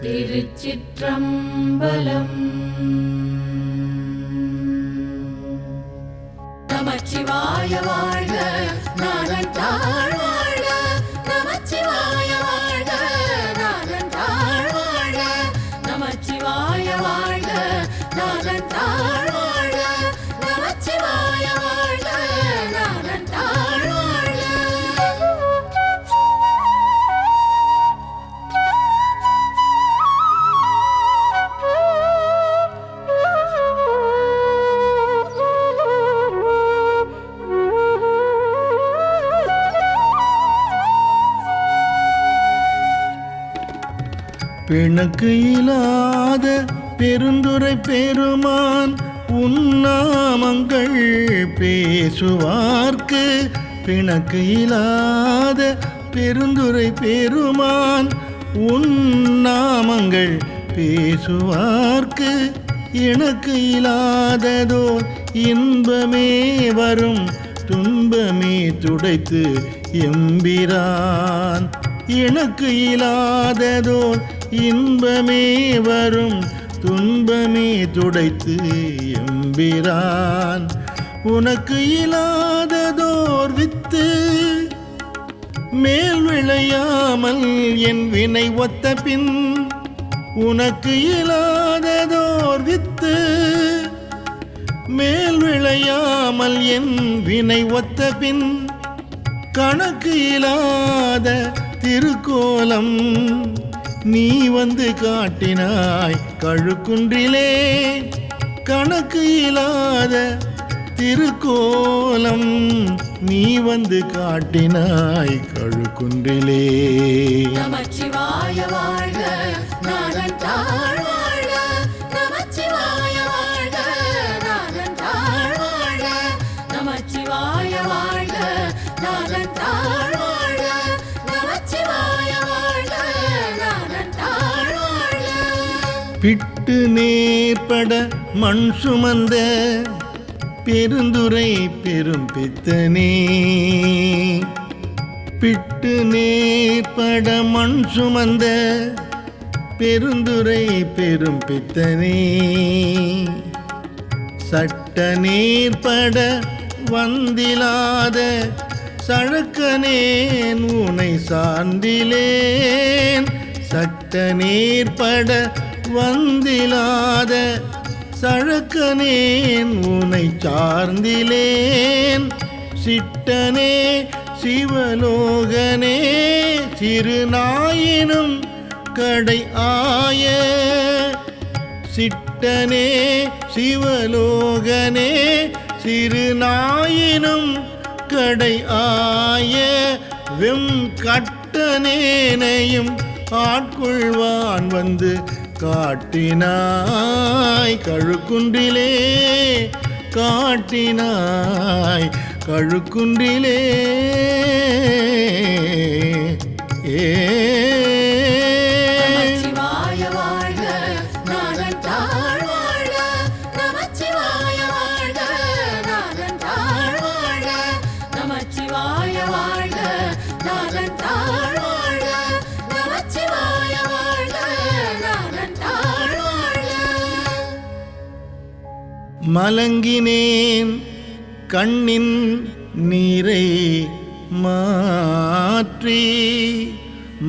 திருச்சிற்றம்பலம். நமச்சிவாய வாழ்க, நாதன் தாழ் வாழ்க. நமச்சிவாய வாழ்க, நாதன் தாழ் வாழ்க. நமச்சிவாய வாழ்க, நாதன் தாழ் வாழ்க. நமச்சிவாய வாழ்க, நாதன் தாழ் வாழ்க. பிணக்கு இல்லாத பெருந்துரை பெருமான் உன்னாமங்கள் பேசுவார்க்கு. பிணக்கு இல்லாத பெருந்துரை பெருமான் உன்னாமங்கள் பேசுவார்க்கு. எனக்கு இல்லாததோ இன்பமே வரும், துன்பமே துடைத்து எம்பிரான். எனக்கு இல்லாததோ இன்பமே வரும், துன்பமே துடைத்து எம்பிரான். உனக்கு இல்லாததோர் வித்து மேல் விளையாமல் என் வினை ஒத்த பின். உனக்கு இல்லாததோர் வித்து மேல் விளையாமல் என் வினை ஒத்த பின். கணக்கு இல்லாத திருக்கோலம் நீ வந்து காட்டினாய் கழுக்குன்றிலே. கணக்கு இல்லாத திருக்கோலம் நீ வந்து காட்டினாய் கழுக்குன்றிலே. நமச்சிவாய வாழ்க, நாதன் தாழ் வாழ்க. நமச்சிவாய வாழ்க, நாதன் தாழ் வாழ்க. நமச்சிவாய வாழ்க, நாதன் தாழ் வாழ்க. நமச்சிவாய வாழ்க, நாதன் தாழ் வாழ்க. பிட்டு நேர்பட மண் சுமந்த பெருந்துரை பெரும் பித்தனே. பிட்டு நேர்பட மண் சுமந்த பெருந்துரை பெரும் பித்தனே. சட்ட நேர்பட வந்திலாத சழக்கனேன் உனை சார்ந்திலேன். சட்ட நேர்பட வந்திலாத சழக்கனேன் உனை சார்ந்திலேன். சிட்டனே சிவலோகனே சிறுநாயினும் கடை ஆய. சிட்டனே சிவலோகனே சிறுநாயினும் கடை ஆய. வெம் கட்டனேனையும் ஆட்கொள்வான் வந்து காட்டினாய் கழுக்குன்றிலே. காட்டினாய் கழுக்குன்றிலே. நமச்சிவாய வாழ்க, நாதன் தாழ் வாழ்க. நமச்சிவாய வாழ்க, நாதன் தாழ் வாழ்க. நமச்சிவாய வாழ்க, நாதன் தாழ் வாழ்க. நமச்சிவாய வாழ்க, நாதன் தாழ் வாழ்க. மலங்கினேன் கண்ணின் நீரை மாற்றி.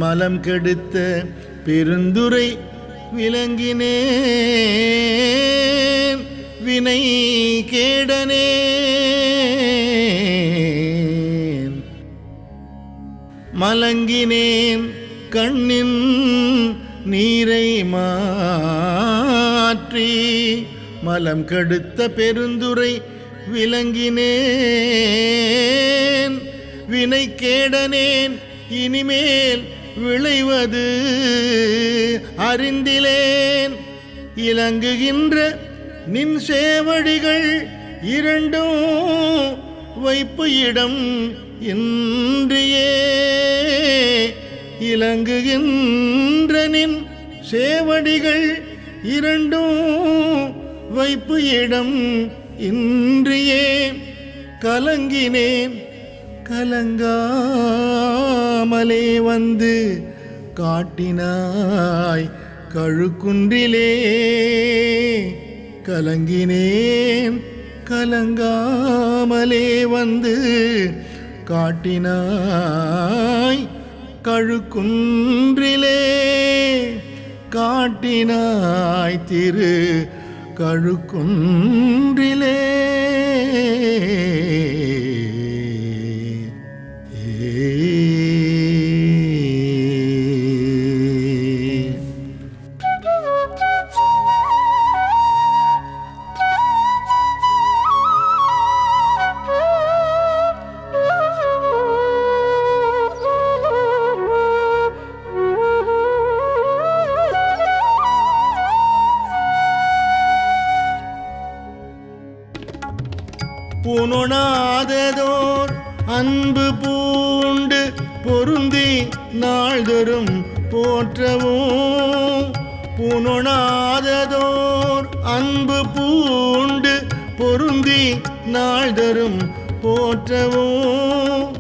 மலம் கெடுத்த பெருந்துரை விளங்கினேன் வினை கேடனேன். மலங்கினேன் கண்ணின் நீரை மாற்றி. மலம் கெடுத்த பெருந்துரை விளங்கினேன் வினை கேடனேன். இனிமேல் விளைவது அறிந்திலேன். இலங்குகின்ற நின் சேவடிகள் இரண்டும் வைப்பு இடம் இன்றியே. இலங்குகின்ற நின் சேவடிகள் இரண்டும் வைப்பு இடம் இன்றியே. கலங்கினேன் கலங்காமலே வந்து காட்டினாய் கழுக்குன்றிலே கலங்கினேன் கலங்காமலே வந்து காட்டினாய் கழுக்குன்றிலே காட்டினாய் திரு கழுக்குன்றிலே புனொணாததோர் அன்பு பூண்டு பொருந்தி நாள்தொறும் போற்றவும் புனொணாததோர் அன்பு பூண்டு பொருந்தி நாள்தொறும் போற்றவும்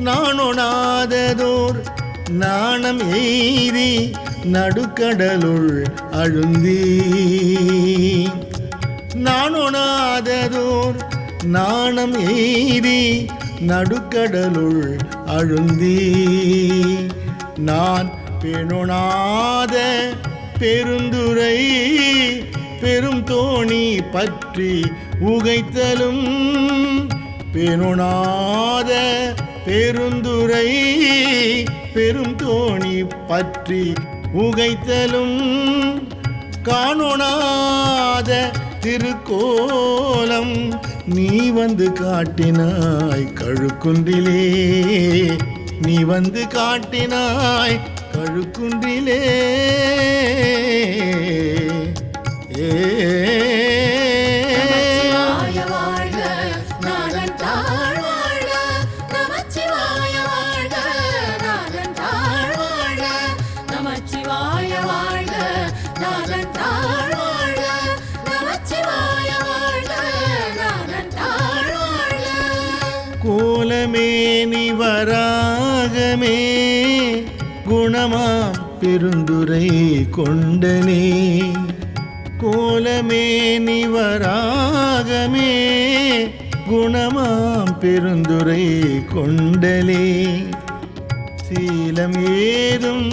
நாணொணாததோர் நாணம் எய்தி நடுக்கடலுள் அழுந்தி நாணொணாததோர் நாணம் எய்தி நடுக்கடலுள் அழுந்தி நான் பெணொணாத பெருந்துரை பெரும் தோணி பற்றி உகைத்தலும் பெணொணாத பெருந்துரை பெரும் தோணி பற்றி உகைத்தலும் காணொணாத திருக்கோலம் நீ வந்து காட்டினாய் கழுக்குன்றிலே நீ வந்து காட்டினாய் கழுக்குன்றிலே நமச்சிவாய வாழ்க நாதன் தாழ் வாழ்க நமச்சிவாய வாழ்க நாதன் தாழ் வாழ்க நமச்சிவாய வாழ்க நாதன் தாழ் வாழ்க நமச்சிவாய வாழ்க நாதன் தாழ் வாழ்க கோலமே நீ வராகமே குணமாம் பெருந்துரை கொண்டனே கோலமே நீ வராகமே குணமாம் பெருந்துரை கொண்டலே சீலம் ஏதும்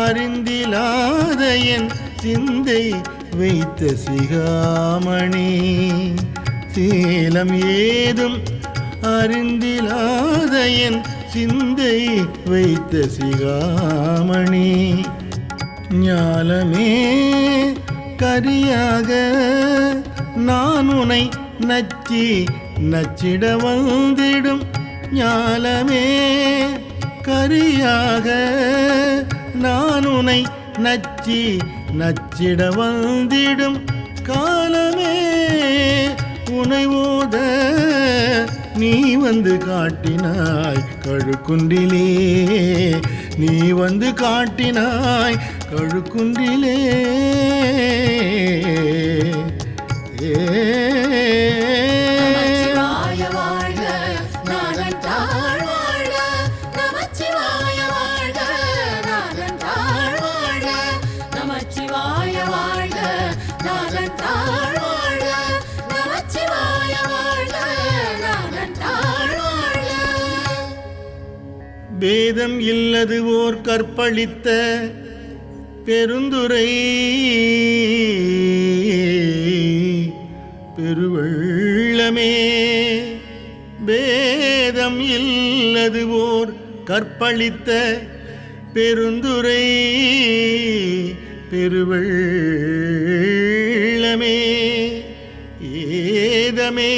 அறிந்திலாத என் சிந்தை வைத்த சிகாமணி சீலம் ஏதும் அறிந்திலாத என் சிந்தை வைத்த சிகாமணி ஞாலமே கரியாக நான் உனை நச்சி நச்சிட வந்திடும் ஞாலமே கரியாக நான் உனை நச்சி நச்சிட வந்திடும் காலமே உனை ஓத நீ வந்து காட்டினாய் கழுக்குன்றிலே நீ வந்து காட்டினாய் கழுக்குன்றிலே நமச்சிவாய வாழ்க நாதன் தாழ் வாழ்க நமச்சிவாய வாழ்க நாதன் தாழ் வாழ்க நமச்சிவாய வாழ்க நாதன் தாழ் வாழ்க நமச்சிவாய வாழ்க நாதன் தாழ் வாழ்க வேதம் இல்லது ஓர் கற்பழித்த பெருந்துரை பெருவெள்ளமே வேதம் இல்லது ஓர் கற்பழித்த பெருந்துரை பெருவெள்ளமே ஏதமே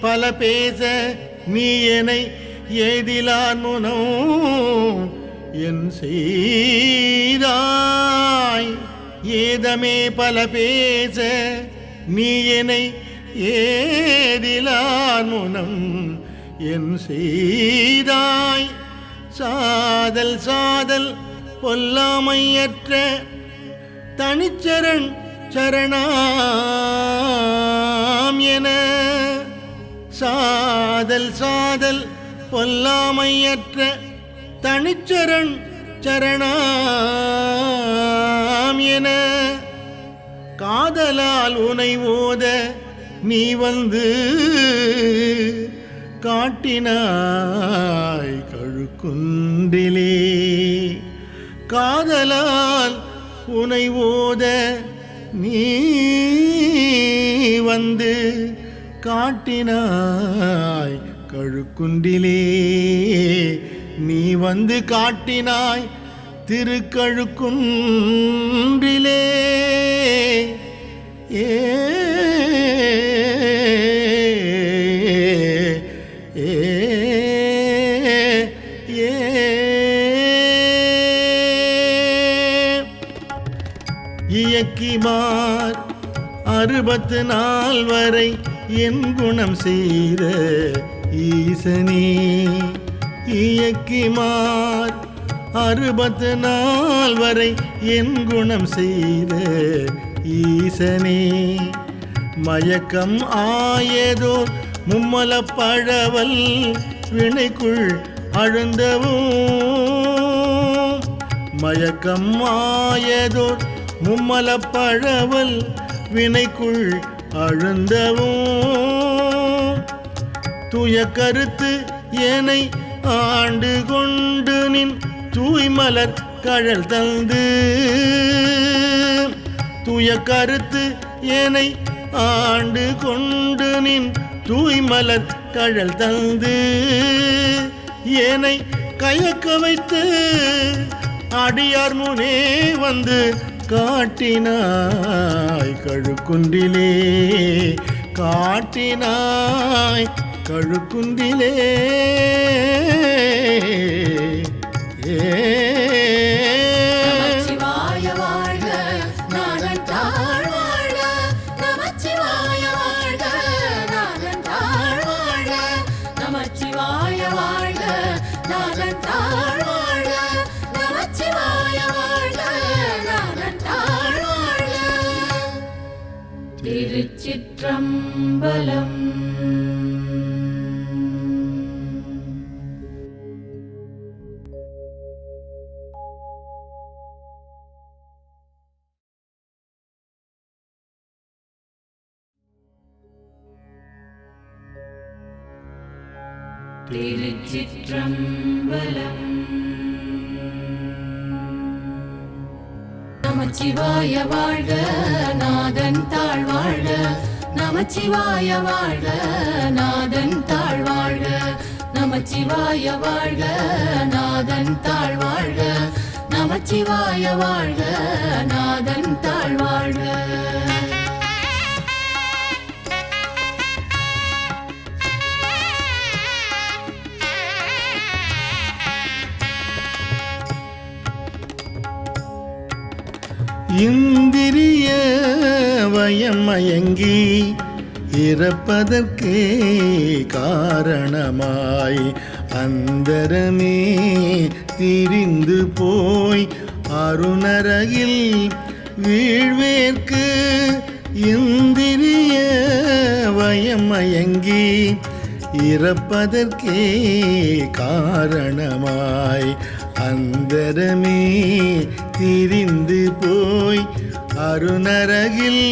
பல பேச நீ என்னை ஏதிலான் முனோ என் செய்தாய் ஏதமே பல பேச நீ என்னை ஏதிலான் முனம் என் செய்தாய் சாதல் சாதல் பொல்லாமையற்ற தனிச்சரண் சரணாம் என சாதல் சாதல் பொல்லாமையற்ற தனிச்சரண் சரணாம் என காதலால் உனை ஓத நீ வந்து காட்டினாய் கழுக்குன்றிலே. காதலால் உனை ஓத நீ வந்து காட்டினாய் கழுக்குன்றிலே. நீ வந்து காட்டினாய் திருக்கழுக்குன்றிலே. ஏ இயக்கிமார் 64 வரை என் குணம் செய்த ஈசனே. இயக்கிமார் 64 வரை என் குணம் செய்த ஈசனே. மயக்கம் ஆயதோர் மும்மலப் பழவல் வினைக்குள் அழுந்தவும். மயக்கம் ஆயதோர் மும்மலப் பழவல் வினைக்குள் அழுந்தவும். தூய கருத்து ஏனை ஆண்டு கொண்டு நின் தூய்மலர் கழல் தந்து. தூய கருத்து ஏனை ஆண்டு கொண்டு நின் தூய்மலர் கழல் தந்து. ஏனை கயக்க வைத்து அடியார் முனே வந்து காட்டினாய் கழுக்குன்றிலே. காட்டினாய் கழுக்குன்றிலே. நமச்சிவாய வாழ்க நாதன் தாழ் வாழ்க. நமச்சிவாய வாழ்க நாதன் தாழ் வாழ்க. நமச்சிவாய வாழ்க நாதன் தாழ் வாழ்க. நமச்சிவாய வாழ்க நாதன் தாழ் வாழ்க. திருச்சிற்றம்பலம். திருச்சிற்றம்பலம். நமச்சிவாய வாழ்க நாதன் தாழ் வாழ்க. நமச்சிவாய வாழ்க நாதன் தாழ் வாழ்க. நமச்சிவாய வாழ்க நாதன் தாழ் வாழ்க. நமச்சிவாய வாழ்க நாதன் தாழ் வாழ்க. இந்திரிய வயமயங்கி இறப்பதற்கே காரணமாய் அந்தரமே திரிந்து போய் அருணரகில் வீழ்வேற்கு. இந்திரிய வயமயங்கி இறப்பதற்கே காரணமாய் அந்தரமே திரிந்து போய் அருணரகில்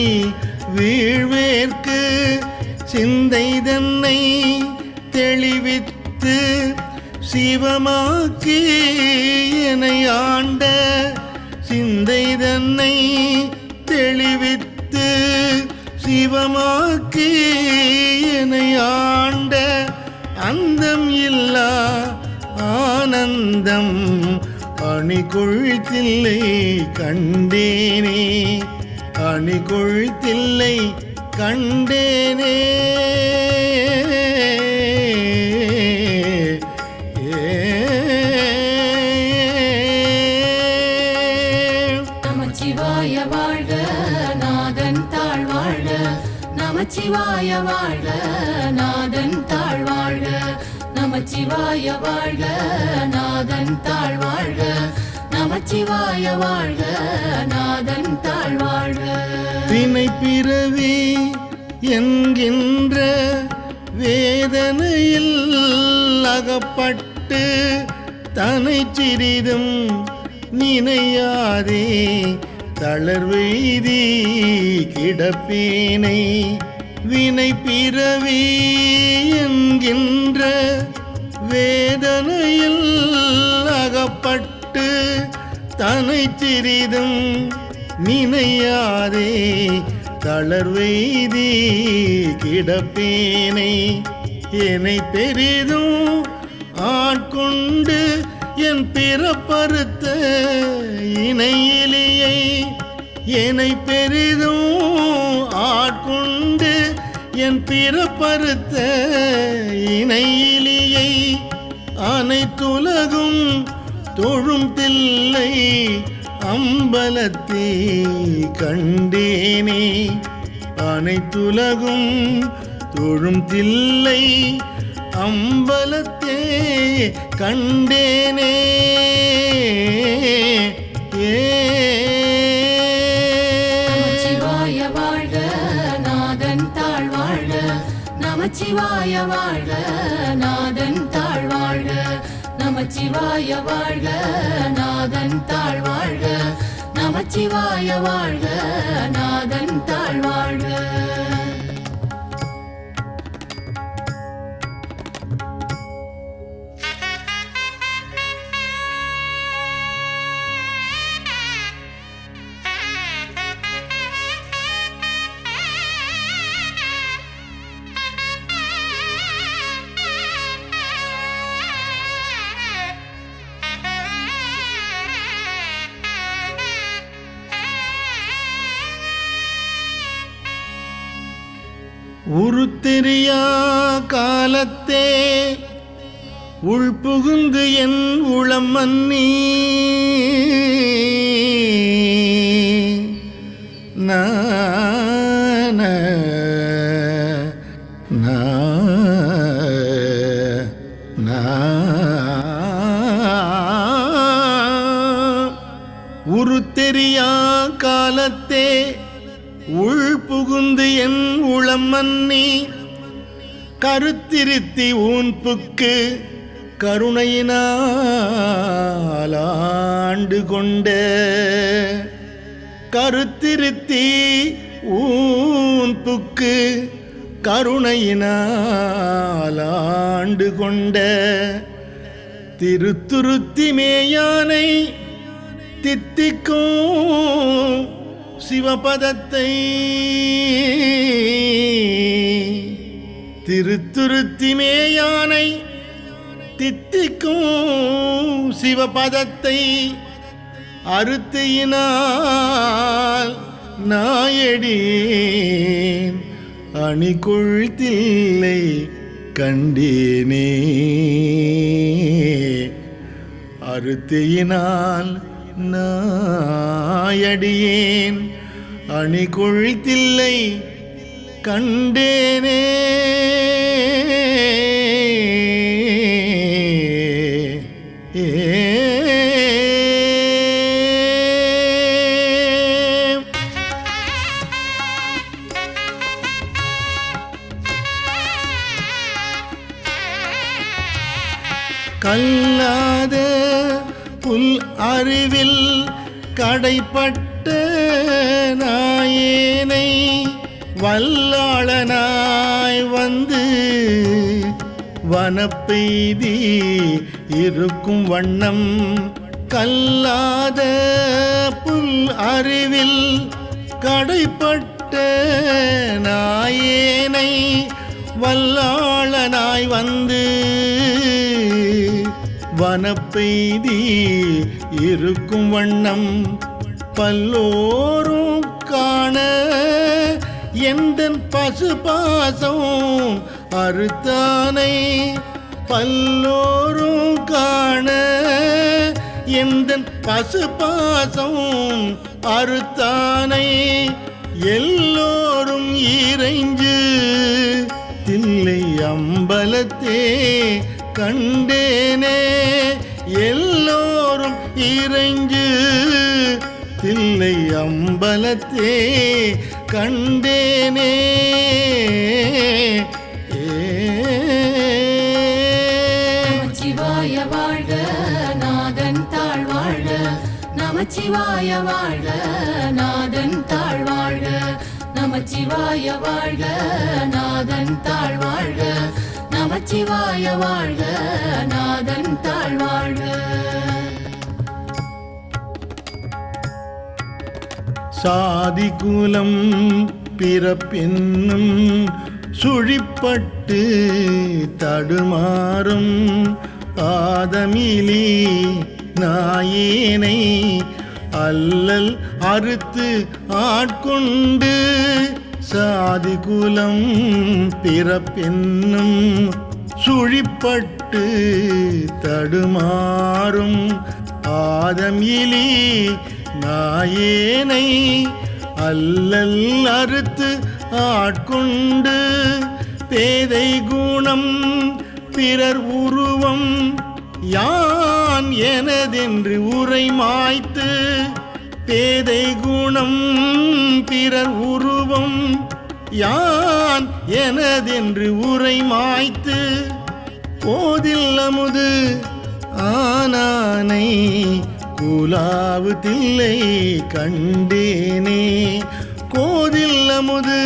வீழ்வேற்கு. சிந்தை தன்னை தெளிவித்து சிவமாக்கி என்னை ஆண்ட. சிந்தை தன்னை தெளிவித்து சிவமாக்கி என்னை ஆண்ட. அந்தம் இல்லா ஆனந்தம் அணிகொள் தில்லை கண்டேனே. அணிகொள் தில்லை கண்டேனே. நமச்சிவாய வாழ்க நாதன் தாழ் வாழ்க. நமச்சிவாய வாழ்க நாதன் தாழ் வாழ்க. நமச்சிவாய வாழ்க நாதன் தாழ் வாழ்க. நமச்சிவாய வாழ்க நாதன் தாழ் வாழ்க. வினை பிறவி என்கின்ற வேதனையில் அகப்பட்டு தனை சிறிதும் நினையாதே தளர்வெய்தி கிடப்பேனை வினை பிறவி என்கின்ற வேதனையில் அகப்பட்டு தனை சிறிதும் நினையாதே தளர்வெய்தி கிடப்பேனை என்னை பெரிதும் ஆட்கொண்டு என் பிறப்பறுத்த இணையிலியை என்னை பெரிதும் ஆட்கொண்டு என் பிறப்பறுத்த இணையிலியை அனைத்துலகும் தொழும் தில்லை அம்பலத்தே கண்டேனே அனைத்துலகும் தொழும் தில்லை அம்பலத்தே கண்டேனே நமச்சிவாய வாழ்க நாதன் தாழ் வாழ்க நமச்சிவாய வாழ்க நாதன் தாழ் வாழ்க நமச்சிவாய வாழ்க நாதன் தாழ் வாழ்க நமச்சிவாய வாழ்க நாதன் தாழ் வாழ்க உருத்தெரியா காலத்தே உள்புகுந்து என் உளம் மன்னி நான உருத்தெரியா காலத்தே உள் புகுந்து என் உளம் மன்னி கருத்திருத்தி ஊன்புக்கு கருணையினால் ஆண்டு கொண்ட கருத்திருத்தி ஊன்புக்கு கருணையினால் ஆண்டு கொண்ட திருத்துருத்தி மேயானை தித்திக்கும் சிவபதத்தை திருத்துருத்தி மேயானை தித்திக்கும் சிவபதத்தை அறுத்தியினால் நாயடேன் அணிகொள் தில்லை கண்டேனே அறுத்தியினால் நாயடியேன் அணிகொள் தில்லை கண்டேனே கல்லாத புல் அறிவில் கடைப்பட்ட நாயேனை வல்லாளனாய் வந்து வனப்பெய்தி இருக்கும் வண்ணம் கல்லாத புல் அறிவில் கடைப்பட்ட நாயேனை வல்லாளனாய் வந்து வனப்பெய்தி இருக்கும் வண்ணம் பல்லோரும் காண எந்தன் பசுபாசம் அறுத்தானை பல்லோரும் காண எந்தன் பசுபாசம் அறுத்தானை எல்லோரும் இறைஞ்சு தில்லை அம்பலத்தே கண்டேனே எல்லோரும் இறைஞ்சு தில்லை அம்பலத்தே கண்டேனே நமச்சிவாய வாழ்க நாதன் தாழ் வாழ்க நமச்சிவாய நமச்சிவாய வாழ்க நாதன் தாழ் வாழ்க நமச்சிவாய வாழ்க நாதன் தாழ் வாழ்க நமச்சிவாய வாழ்க நாதன் தாழ் வாழ்க சாதி குலம் பிறப்பென்னும் சுழிப்பட்டு தடுமாறும் ஆதமிலி நாயேனை அல்லல் அறுத்து ஆட்கொண்டு சாதி குலம் பிறப்பென்னும் சுழிப்பட்டு தடுமாறும் ஆதமிலி நாயேனை அல்லல் அறுத்து ஆட்கொண்டு பேதை குணம் பிறர் உருவம் யான் எனதென்று உரை மாய்த்து பேதை குணம் பிறர் உருவம் யான் எனதென்று உரை மாய்த்து போதில் அமுது ஆனானை குலாவு தில்லை கண்டேனே கோதில் அமுது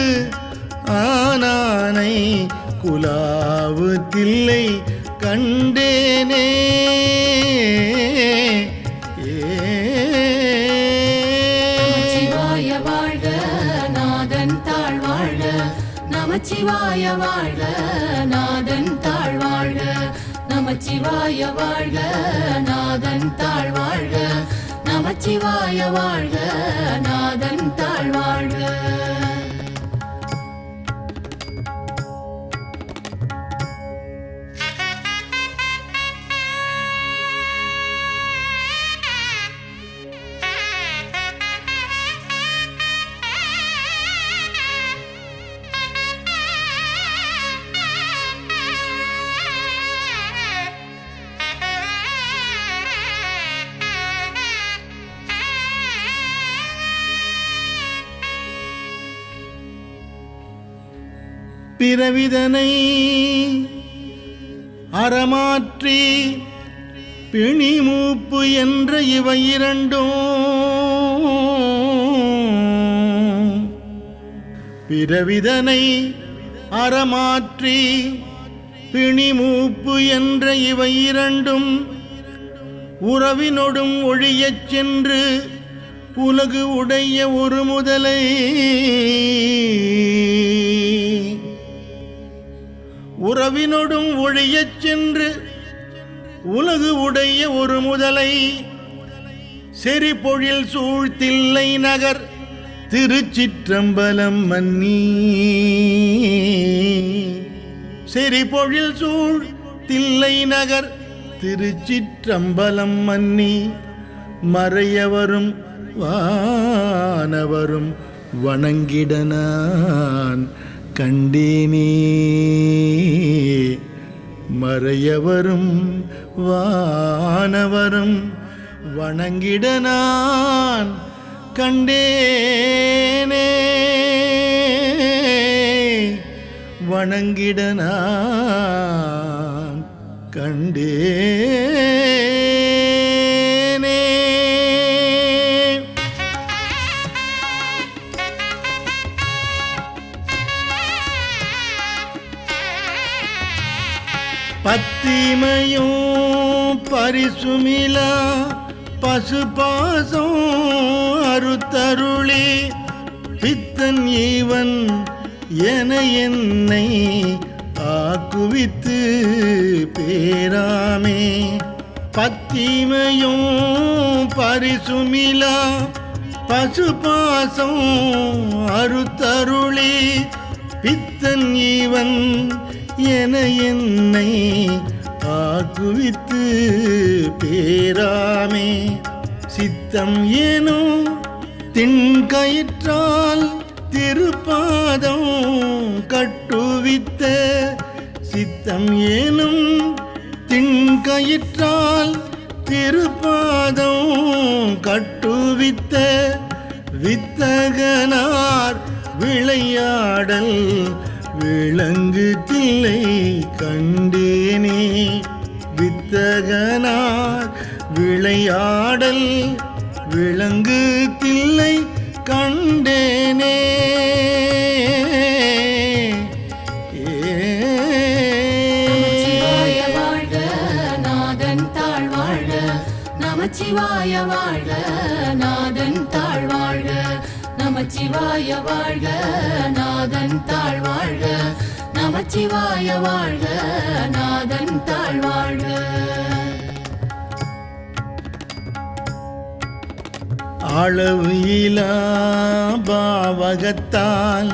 ஆனானை குலாவு தில்லை கண்டேனே நமச்சிவாய வாழ்க நாதன் தாழ் வாழ்க நமச்சிவாய வாழ்க நாதன் தாழ் வாழ்க நமச்சிவாய வாழ்க நாதன் தாழ் வாழ்க நமச்சிவாய வாழ்க நாதன் தாழ் வாழ்க பிறவிதனை அறமாற்றி பிணிமூப்பு என்ற இவை இரண்டும் பிறவிதனை அறமாற்றி பிணிமூப்பு என்ற இவை இரண்டும் உறவினொடும் ஒழியச் சென்று உலகு உடைய ஒரு முதலை உறவினொடும் ஒழியச் சென்று உலகு உடைய ஒரு முதலை செறிபொழில் சூழ்த்தில்லை நகர் திருச்சிற்றம்பலம் மன்னி செறிபொழில் சூழ் தில்லை நகர் திருச்சிற்றம்பலம் மன்னி மறையவரும் வானவரும் வணங்கிட நான் கண்டேனே மறையவரும் வானவரும் வணங்கிட நான் கண்டேனே வணங்கிட நான் கண்டேனே பத்திமையும் பரிசுமிலா பசுபாசம் அறுத்தருளி பித்தன் ஈவன் என என்னை ஆக்குவித்து பேராமே பத்திமையும் பரிசுமிலா பசுபாசம் அறுத்தருளி பித்தன் ஈவன் என என்னை ஆக்குவித்து பேராமே சித்தம் ஏனும் திண்கயிற்றால் திருப்பாதம் கட்டுவித்த சித்தம் ஏனும் திண்கயிற்றால் திருப்பாதம் கட்டுவித்த வித்தகனார் விளையாடல் விளங்கு தில்லை கண்டேனே வித்தகனார் விளையாடல் விளங்கு தில்லை கண்டேனே. நமச்சிவாய வாழ்க நாதன் தாழ்வாழ்க, நமச்சிவாய வாழ்க நாதன் தாழ்வாழ்க, நமச்சிவாய வாழ்க நாதன் தாழ்வாழ்க. அளவு இலா பாவகத்தால்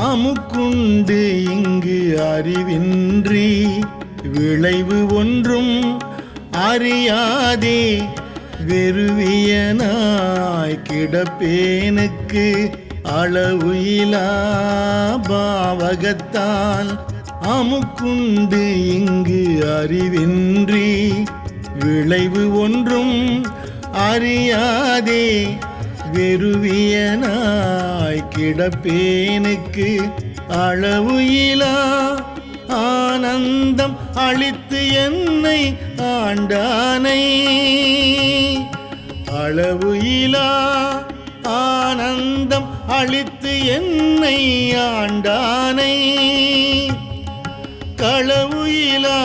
அமுக்குண்டு இங்கு அறிவின்றி விளைவு ஒன்றும் அறியாதே வெறுவியனாய் கிடப்பேனுக்கு. அளவு இலா பாவகத்தால் அமுக்குண்டு இங்கு அறிவின்றி விளைவு ஒன்றும் அறியாதே வெறுவியனாய் கிடப்பேனுக்கு. அளவு இலா ஆனந்தம் அளித்து என்னை ஆண்டானை, அளவு இலா ஆனந்தம் அளித்து என்னை ஆண்டானை. களவு இலா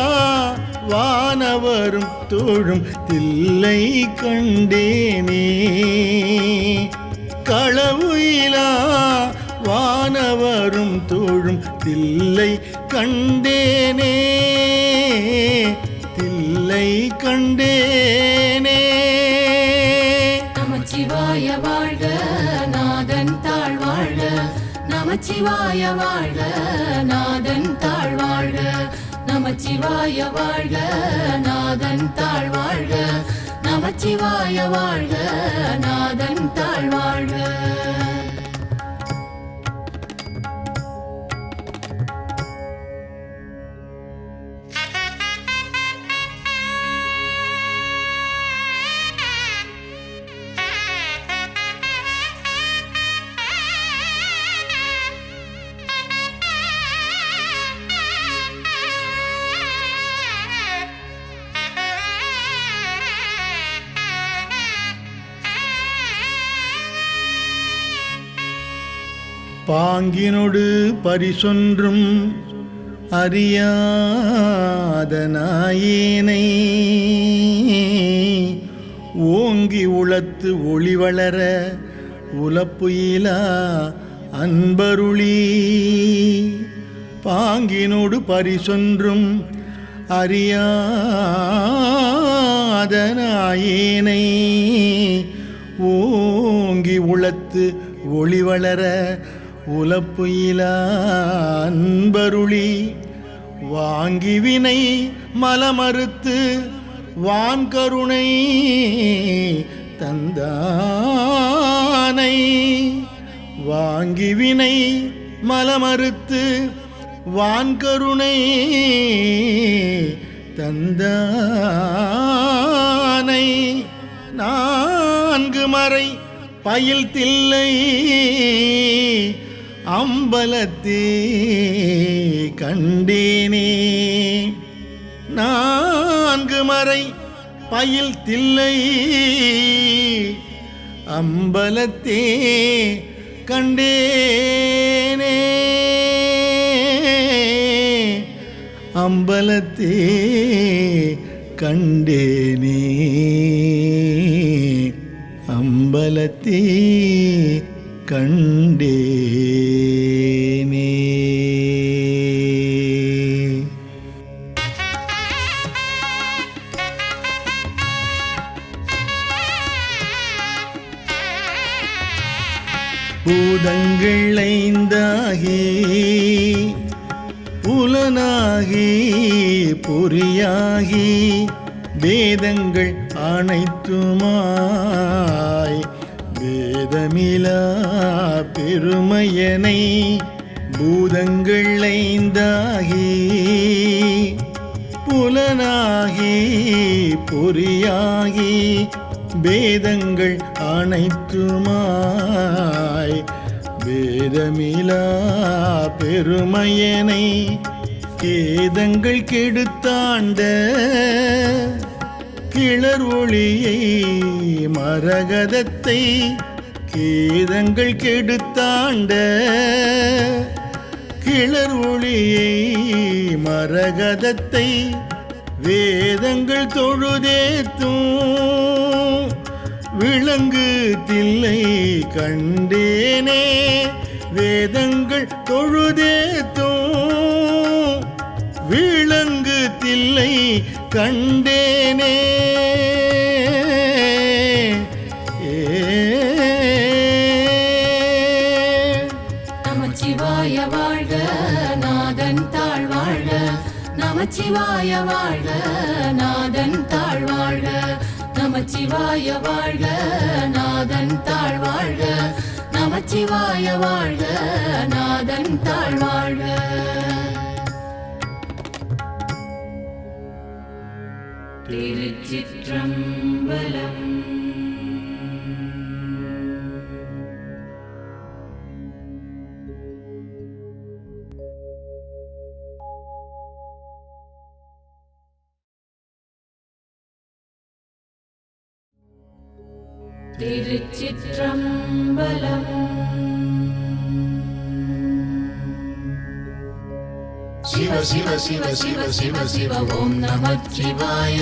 வானவரும் தோழும் தில்லை கண்டேனே. களவு இலா வானவரும் தோழும் தில்லை கண்டேனே, தில்லை கண்டேனே. நமச்சிவாய வாழ்க நாதன் தாழ்வாழ்க, நமச்சிவாய வாழ்க நாதன் தாழ்வாழ்க, நமச்சிவாய வாழ்க நாதன் தாழ்வாழ்க, நமச்சிவாய வாழ்க நாதன் தாழ்வாழ்க. பாங்கினொடு பரிசொன்றும் அறியாத நாயேனை ஓங்கி உளத்து ஒளி வளர உலப்புயிலா அன்பருளி. பாங்கினொடு பரிசொன்றும் அறியாத நாயேனை ஓங்கி உளத்து ஒளி வளர உலப்புயிலா அன்பருளி. வாங்கி வினை மலமறுத்து வான்கருணை தந்தானை. வாங்கி வினை மலமறுத்து வான்கருணை தந்தானை. நான்கு மறை பயில் தில்லை அம்பலத்தே கண்டேனே. நான்கு மறை பயில் தில்லை அம்பலத்தே கண்டேனே. அம்பலத்தே கண்டேனே. அம்பலத்தே கண்டேனே. பூதங்கள் ஐந்தாகி புலனாகி பொறியாகி வேதங்கள் அனைத்துமாய் வேதமிலா பெருமையனை. பூதங்கள் ஐந்தாகி புலனாகி பொறியாகி வேதங்கள் அனைத்துமாய் வேதமிலா பெருமையனை. கேதங்கள் கெடுத்தாண்ட கிளர் ஒளியை மரகதத் மரகதத்தை கீதங்கள் கெடுத்தாண்ட கிளர் ஒளியை மரகதத்தை வேதங்கள் தொழுதேத்தும் விளங்கு தில்லை கண்டேனே வேதங்கள் தொழுதேத்தும் விளங்கு தில்லை கண்டேனே நமச்சிவாய வாழ்க நாதன் தாழ் வாழ்க நமச்சிவாய வாழ்க நாதன் தாழ் வாழ்க நமச்சிவாய வாழ்க நாதன் தாழ் வாழ்க நமச்சிவாய வாழ்க நாதன் தாழ் வாழ்க திருச்சிற்றம்பலம். திருச்சிற்றம்பலம். சிவ சிவ சிவ சிவ சிவ சிவ ஓம் நமச்சிவாய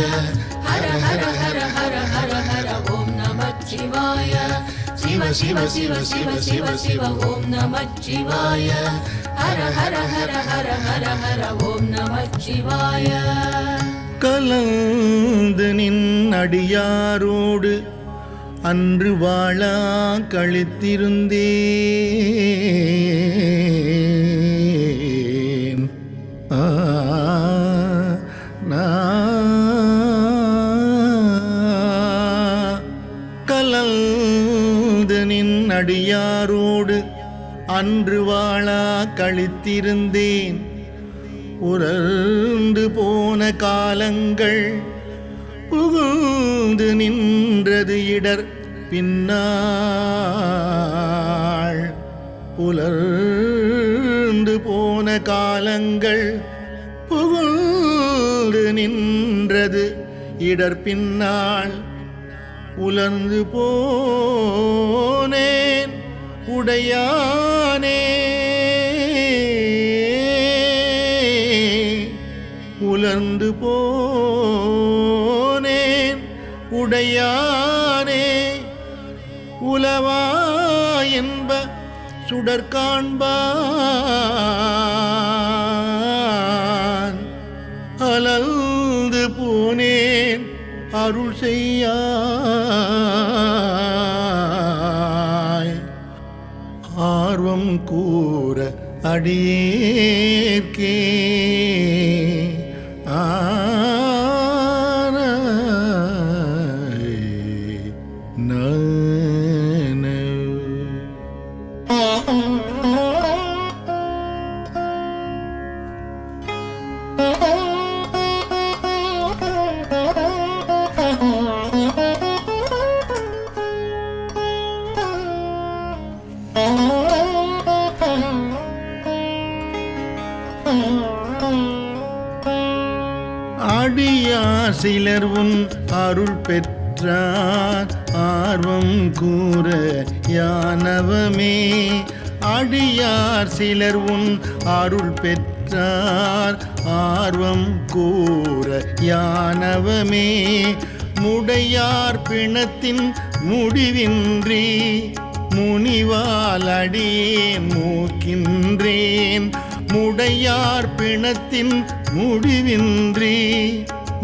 ஹர ஹர ஹர ஹர ஹர ஹர ஓம் நமச்சிவாய சிவ சிவ சிவ சிவ சிவ சிவ ஓம் நமச்சிவாய ஹர ஹர ஹர ஹர ஹர ஹர ஓம் நமச்சிவாய. கலந்து நின் அடியாரோடு அன்று வாழா கழித்திருந்தேன் கலந்து நின் அடியாரோடு அன்று வாழா கழித்திருந்தேன் உலர்ந்து போன காலங்கள் புகுந்து நின்றது இடர் பின்னாள் புலர்ந்து போன காலங்கள் புகுந்து நின்றது இடர் பின்னாள் உலர்ந்து போனேன் உடையானே உலர்ந்து போனேன் உடையானே உலவா என்ப சுடற்காண்பான் அலந்து போனேன் அருள் செய்யாய் ஆர்வம் கூற அடியேற்கே அடியார் சிலர் உன் அருள் பெற்றார் ஆர்வம் கூற யானவமே அடியார் சிலர் உன் அருள் பெற்றார் ஆர்வம் கூற யானவமே முடையார் பிணத்தின் முடிவின்றி முனிவால் அடியேன் மூக்கின்றேன் முடையார் பிணத்தின் முடிவின்றி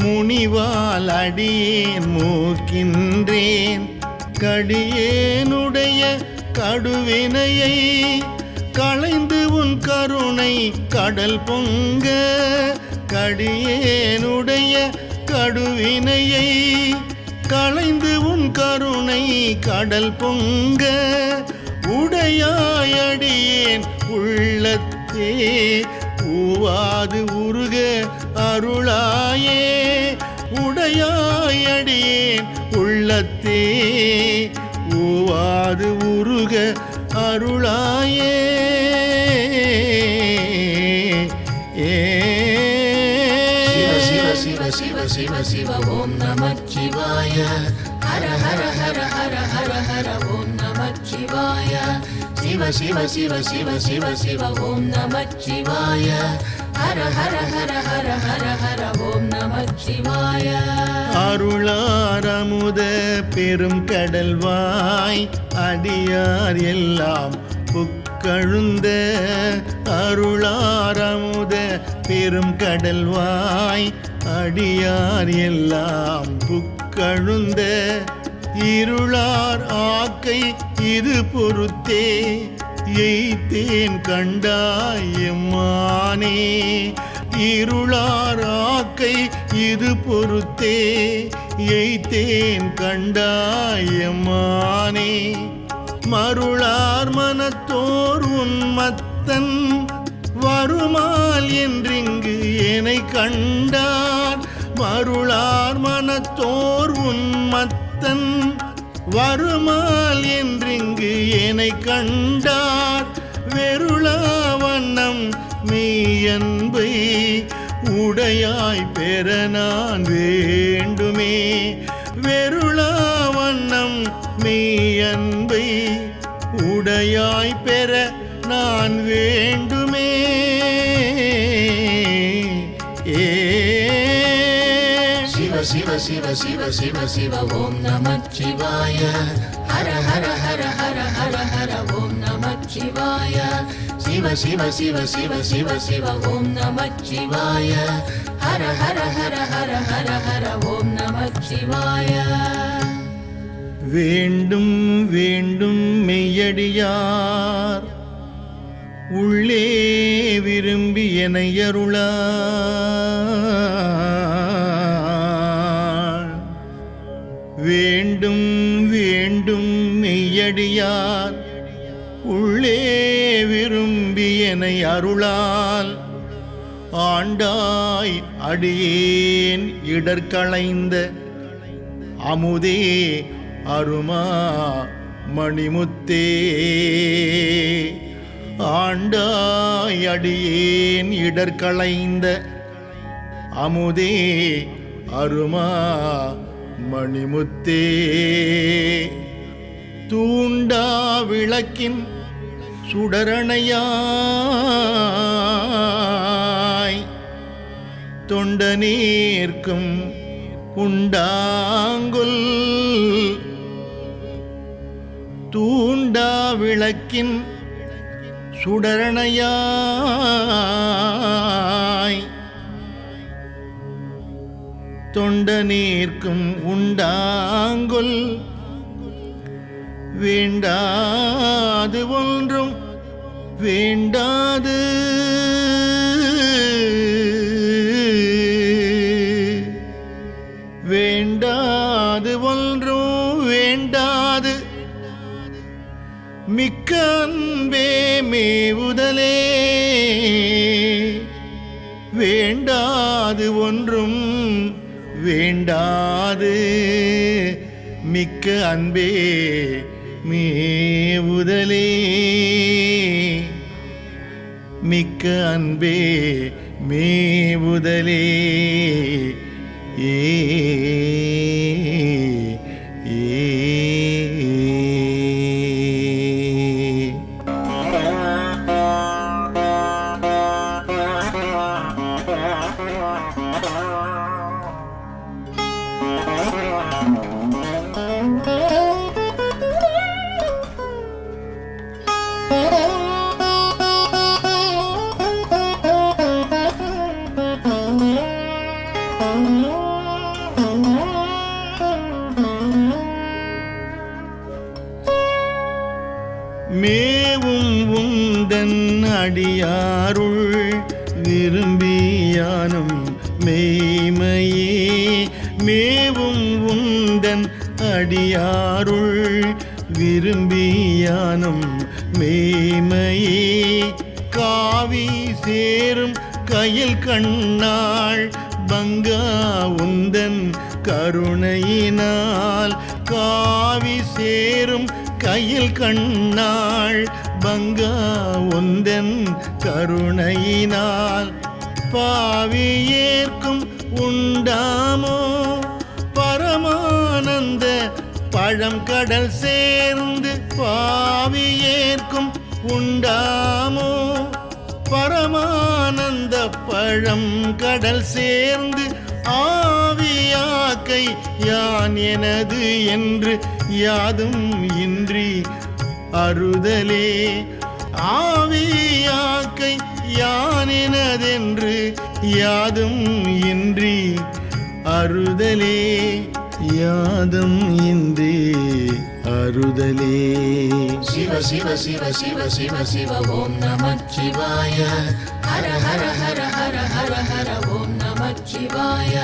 முனிவால் அடியேன் மூக்கின்றேன் கடியேனுடைய கடுவினையை களைந்து உன் கருணை கடல் பொங்க கடியேனுடைய கடுவினையை களைந்து உன் கருணை கடல் பொங்க உடையாயடியேன் உள்ளத்தே ஊவாது உருக அருளாயே உடையாயடியேன் உள்ளத்தே ஊவாது உருக அருளாயே சிவ சிவ சிவ சிவ ஓம் நமச்சிவாய ஹர ஹர ஹர ஹர ஹர ஹர ஓம் நமச்சிவாய சிவ சிவ சிவ சிவ சிவ சிவ ஓம் நமச்சிவாய ஹர ஹர ஹர ஹர ஹர ஹர ஓம் நமச்சிவாய அருளாரமுத பெரும் கடல்வாய் அடியார் எல்லாம் புக்கழுந்த அருளாரமுத பெரும் கடல்வாய் அடியார் எல்லாம் புக்கழுந்த இருளார் ஆக்கை இது பொறுத்தே எய்த்தேன் கண்டாயம்மானே இருளார் ஆக்கை இது பொறுத்தே எய்த்தேன் கண்டாயம்மானே மருளார் மனத்தோர் உன்மத்தன் வருமால் என்றிங்கு என்னை கண்டார் மருளார் மனத்தோர் உன்மத்தன் வருமால் என்றிங்கு என்னை கண்டார் வெருளா வண்ணம் மெய்யன்பை உடையாய் பெற நான் வேண்டுமே வெருளா வண்ணம் மெய்யன்பை உடையாய் பெற நான் வேண்டுமே சிவ சிவ சிவ சிவ சிவ சிவ ஓம் நமச்சிவாய ஹர ஹர ஹர ஹர ஹர ஹர ஓம் நமச்சிவாய சிவ சிவ சிவ சிவ சிவ சிவ ஓம் நமச்சிவாய ஹர ஹர ஹர ஹர ஹர ஹர ஓம் நமச்சிவாய வேண்டும் வேண்டும் மெய்யடியார் உள்ளே விரும்பி என்னை அருளார் வேண்டும் வேண்டும் மெய்யடியார் உள்ளே விரும்பி என்னை அருளால் ஆண்டாய் அடியேன் இடர்களைந்த அமுதே அருமா மணிமுத்தே ஆண்டாய் அடியேன் இடர்களைந்த அமுதே அருமா மணிமுத்தே தூண்டா விளக்கின் சுடரணையாய் தொண்டனேற்கும் உண்டாங்குல் தூண்டா விளக்கின் சுடரணையாய் தொண்டனேற்கும் உண்டாங்குல் வேண்டாது ஒன்றும் வேண்டாது வேண்டாது ஒன்றும் வேண்டாது மிக்க அன்பே மேவுதலே வேண்டாது ஒன்றும் வேண்டாது மிக்க அன்பே மேவுதலே மிக்க அன்பே மேவுதலே ஏ மேவும் உந்தன் அடியாருள் விரும்பியானும் மெய்மையே மேவும் உந்தன் அடியாருள் விரும்பியானும் மெய்மையே காவி சேரும் கயில் கண்ணாள் பங்கா உந்தன் கருணையினால் காவி சேரும் கையில் கண்ணாள் பங்கா உந்தன் கருணையினால் பாவி ஏற்கும் உண்டாமோ பரமானந்த பழம் கடல் சேர்ந்து பாவி ஏற்கும் உண்டாமோ பரமானந்த பழம் கடல் சேர்ந்து ஆவியாக்கை யான் எனது என்று யாதும் இன்றி அறுதலே ஆவியாக்கை யான் எனதென்று யாதும் இன்றி அறுதலே யாதும் இன்றி அறுதலே. சிவ சிவ சிவ சிவ சிவ சிவ ஓம் நமச்சிவாய ஹர ஹர ஹர ஹர ஹர ஹர ஓம் நமச்சிவாய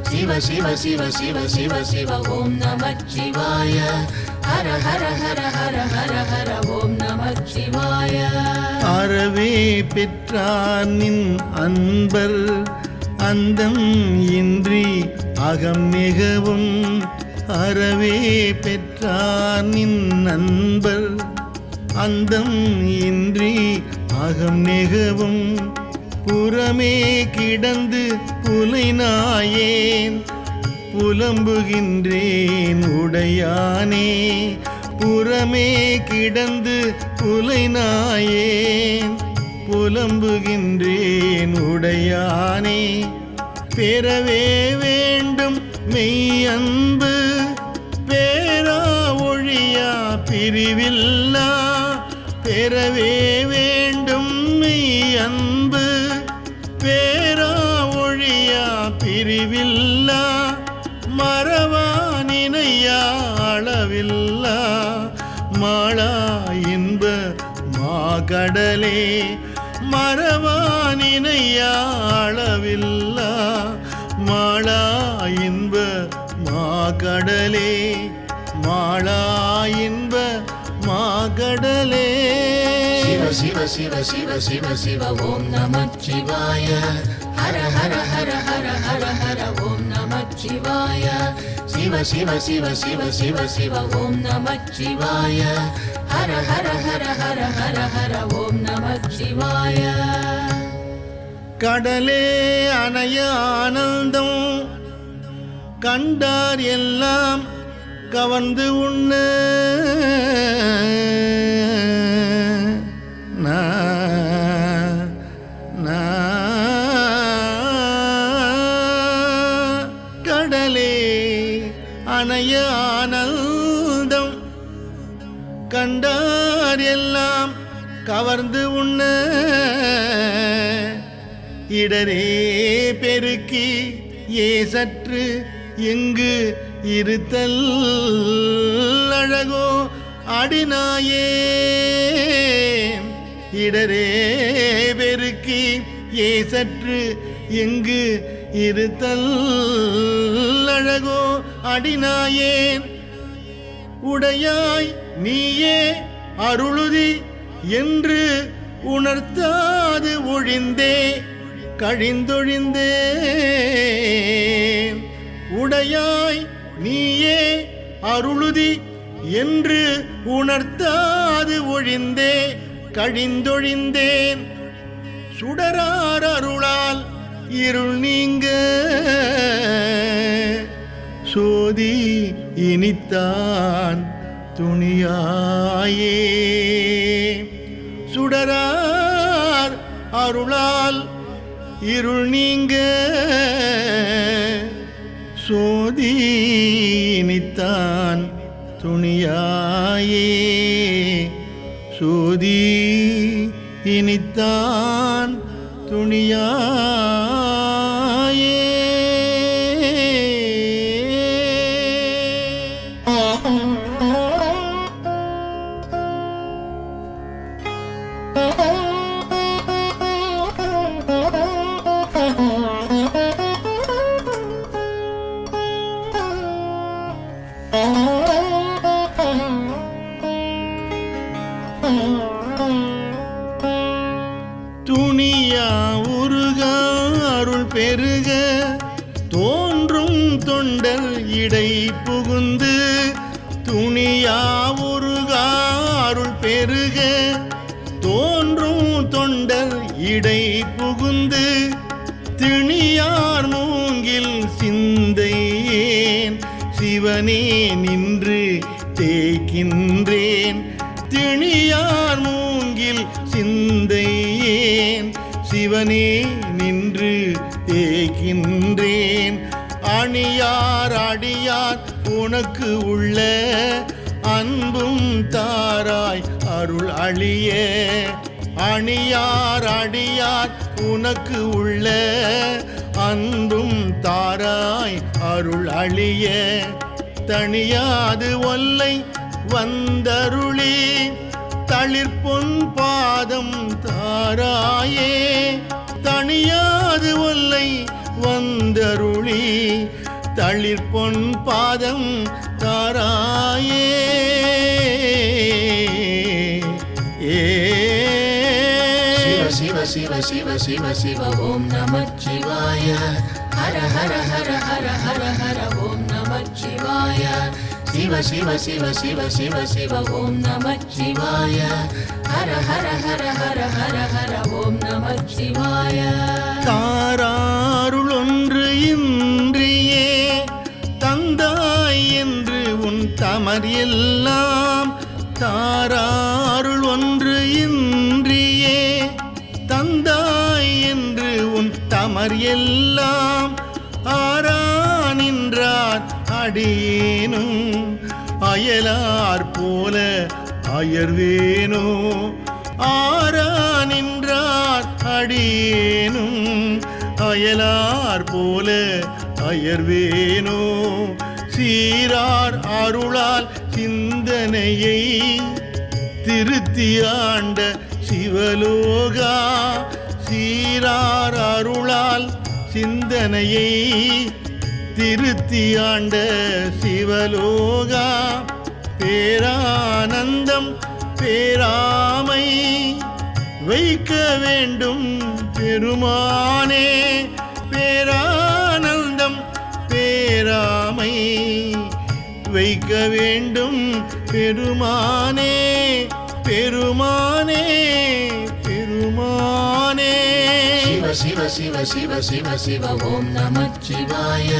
சிவ சிவ சிவ சிவ சிவ சிவ ஓம் நமச்சிவாய ஹர ஹர ஹர ஹர ஹர ஹர ஓம் நமச்சிவாய. அறவே பெற்றார் நின் அன்பர் அந்தம் இன்றி அகம் மிகவும் அறவே பெற்றார் நின் அன்பர் அந்தம் இன்றி அகம் நெகவும் புறமே கிடந்து புலைநாயேன் புலம்புகின்றேன் உடையானே புறமே கிடந்து புலைநாயேன் புலம்புகின்றேன் உடையானே பெறவே வேண்டும் மெய் அன்பு பேரா ஒழியா பிரிவில்லா பெறவே வேண்டும் மெய் அன்பு பேரா ஒழியா பிரிவில்லா மறவா நினையா அளவில்லா மாளா இன்ப மாகடலே மறவா நினையா அளவில்லா மாளா இன்ப மாகடலே மாளா இன்ப மாகடலே. சிவ சிவ சிவ சிவ சிவ சிவ ஓம் நமச்சிவாய ஹர ஹர ஹர ஹர ஹர ஹர ஓம் நமச்சிவாய சிவ சிவ சிவ சிவ சிவ சிவ ஓம் நமச்சிவாய ஹர ஹர ஹர ஹர ஹர ஹர ஓம் நமச்சிவாய. கடலே அணைய ஆனந்தம் கண்டார் எல்லாம் கவர்ந்து உண்ண கடலே அணைய ஆனந்தம் கண்டார் எல்லாம் கவர்ந்து உண்ண இடரே பெருக்கி ஏ சற்று எங்கு இருத்தல் அழகோ அடிநாயே இடரே பெருக்கி ஏ சற்று எங்கு இருத்தல் அழகோ அடிநாயேன் உடையாய் நீயே அருளுதி என்று உணர்த்தாது ஒழிந்தே கழிந்தொழிந்தே உடையாய் நீயே அருளுதி என்று உணர்த்தாது ஒழிந்தே கழிந்தொழிந்தேன் சுடரார் அருளால் இருள் நீங்க சோதி இனித்தான் துணியாயே சுடரார் அருளால் இருள் நீங்க சோதி இனித்தான் துணியாயே சோதி இனித்தான் துணியாயே. துணியா உருக அருள் பெருக தோன்றும் தொண்டர் இடை புகுந்து துணியா உருக அருள் பெருக தோன்றும் தொண்டர் இடை புகுந்து திணியார் மூங்கில் சிந்தையேன் சிவனே நின்று தேய்க்கின்றேன் திணியார் மூங்கில் சிந்தையேன் சிவனே நின்று தேய்க்கின்றேன் அணியார் அடியார் உனக்கு உள்ள அன்பும் தாராய் அருள் அழிய அணியார் அடியார் உனக்கு உள்ள அன்பும் தாராய் அருள் அழிய தணியாது ஒல்லை வந்தருளி தளிர்பொன் பாதம் தாராயே தணியாது ஒல்லை வந்தருளி தளிர்பொன் பாதம் தாராயே சிவ சிவ சிவ சிவ சிவ ஓம் நமச்சிவாய ஹர ஹர ஹர ஹர ஹர ஹர ஓம் நமச்சிவாய சிவ சிவ சிவ சிவ சிவ சிவ ஓம் நமச்சிவாய ஹர ஹர ஹர ஹர ஹர ஹர ஓம் நமச்சிவாய தாராருள் ஒன்று இன்றியே தந்தாய் என்று உன் தமர் எல்லாம் தாராருள் ஒன்று இன்றியே தந்தாய் என்று உன் தமர் எல்லாம் ஆரா நின்றார் அடியேனும் அயலார் போல அயர்வேனோ ஆரா நின்றார் அடியேனும் அயலார் போல அயர்வேனோ சீரார் அருளால் சிந்தனையை திருத்தியாண்ட சிவலோகா சீரார் அருளால் சிந்தனையை திருத்தியாண்ட சிவலோகா பேரானந்தம் பேராமை வைக்க வேண்டும் பெருமானே பேரானந்தம் பேராமை வைக்க வேண்டும் பெருமானே பெருமானே பெருமானே சிவ சிவ சிவ சிவ சிவ ஓம் நமச்சிவாய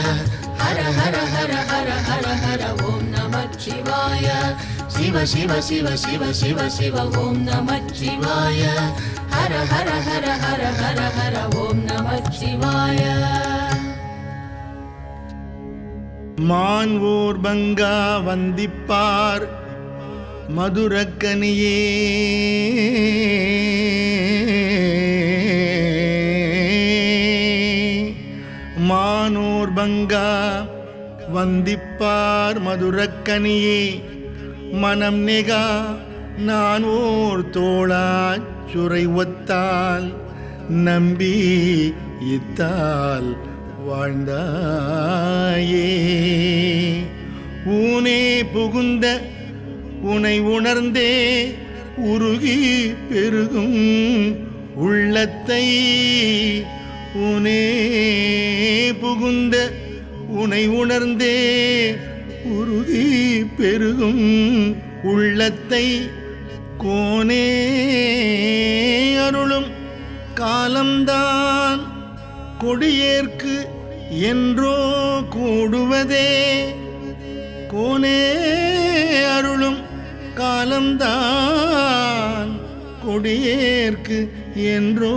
ஹர ஹர ஹர ஹர ஹர ஹர ஓம் நமச்சிவாய சிவ சிவ சிவ சிவ சிவ சிவ ஓம் நமச்சிவாய ஹர ஹர ஹர ஹர ஹர ஹர ஓம் நமச்சிவாய மான்வோர் பங்கா வந்திப்பார் மதுரக்கனியே மானோர் பங்கா வந்திப்பார் மதுரக்கனியே மனம் நெகா நான் ஓர் தோளா சுரை ஒத்தால் நம்பி இத்தால் வாழ்ந்தாயே ஊனே புகுந்த உனை உணர்ந்தே உருகி பெருகும் உள்ளத்தை உனே புகுந்த உனை உணர்ந்தே உருகி பெருகும் உள்ளத்தை கோனே அருளும் காலம்தான் கொடியேற்கு என்றோ கூடுவதே கோனே அருளும் காலம்தான் கொடியேற்கு என்றோ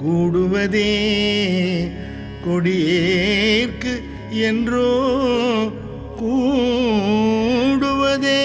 கூடுவதே கொடியேற்கு என்றோ கூடுவதே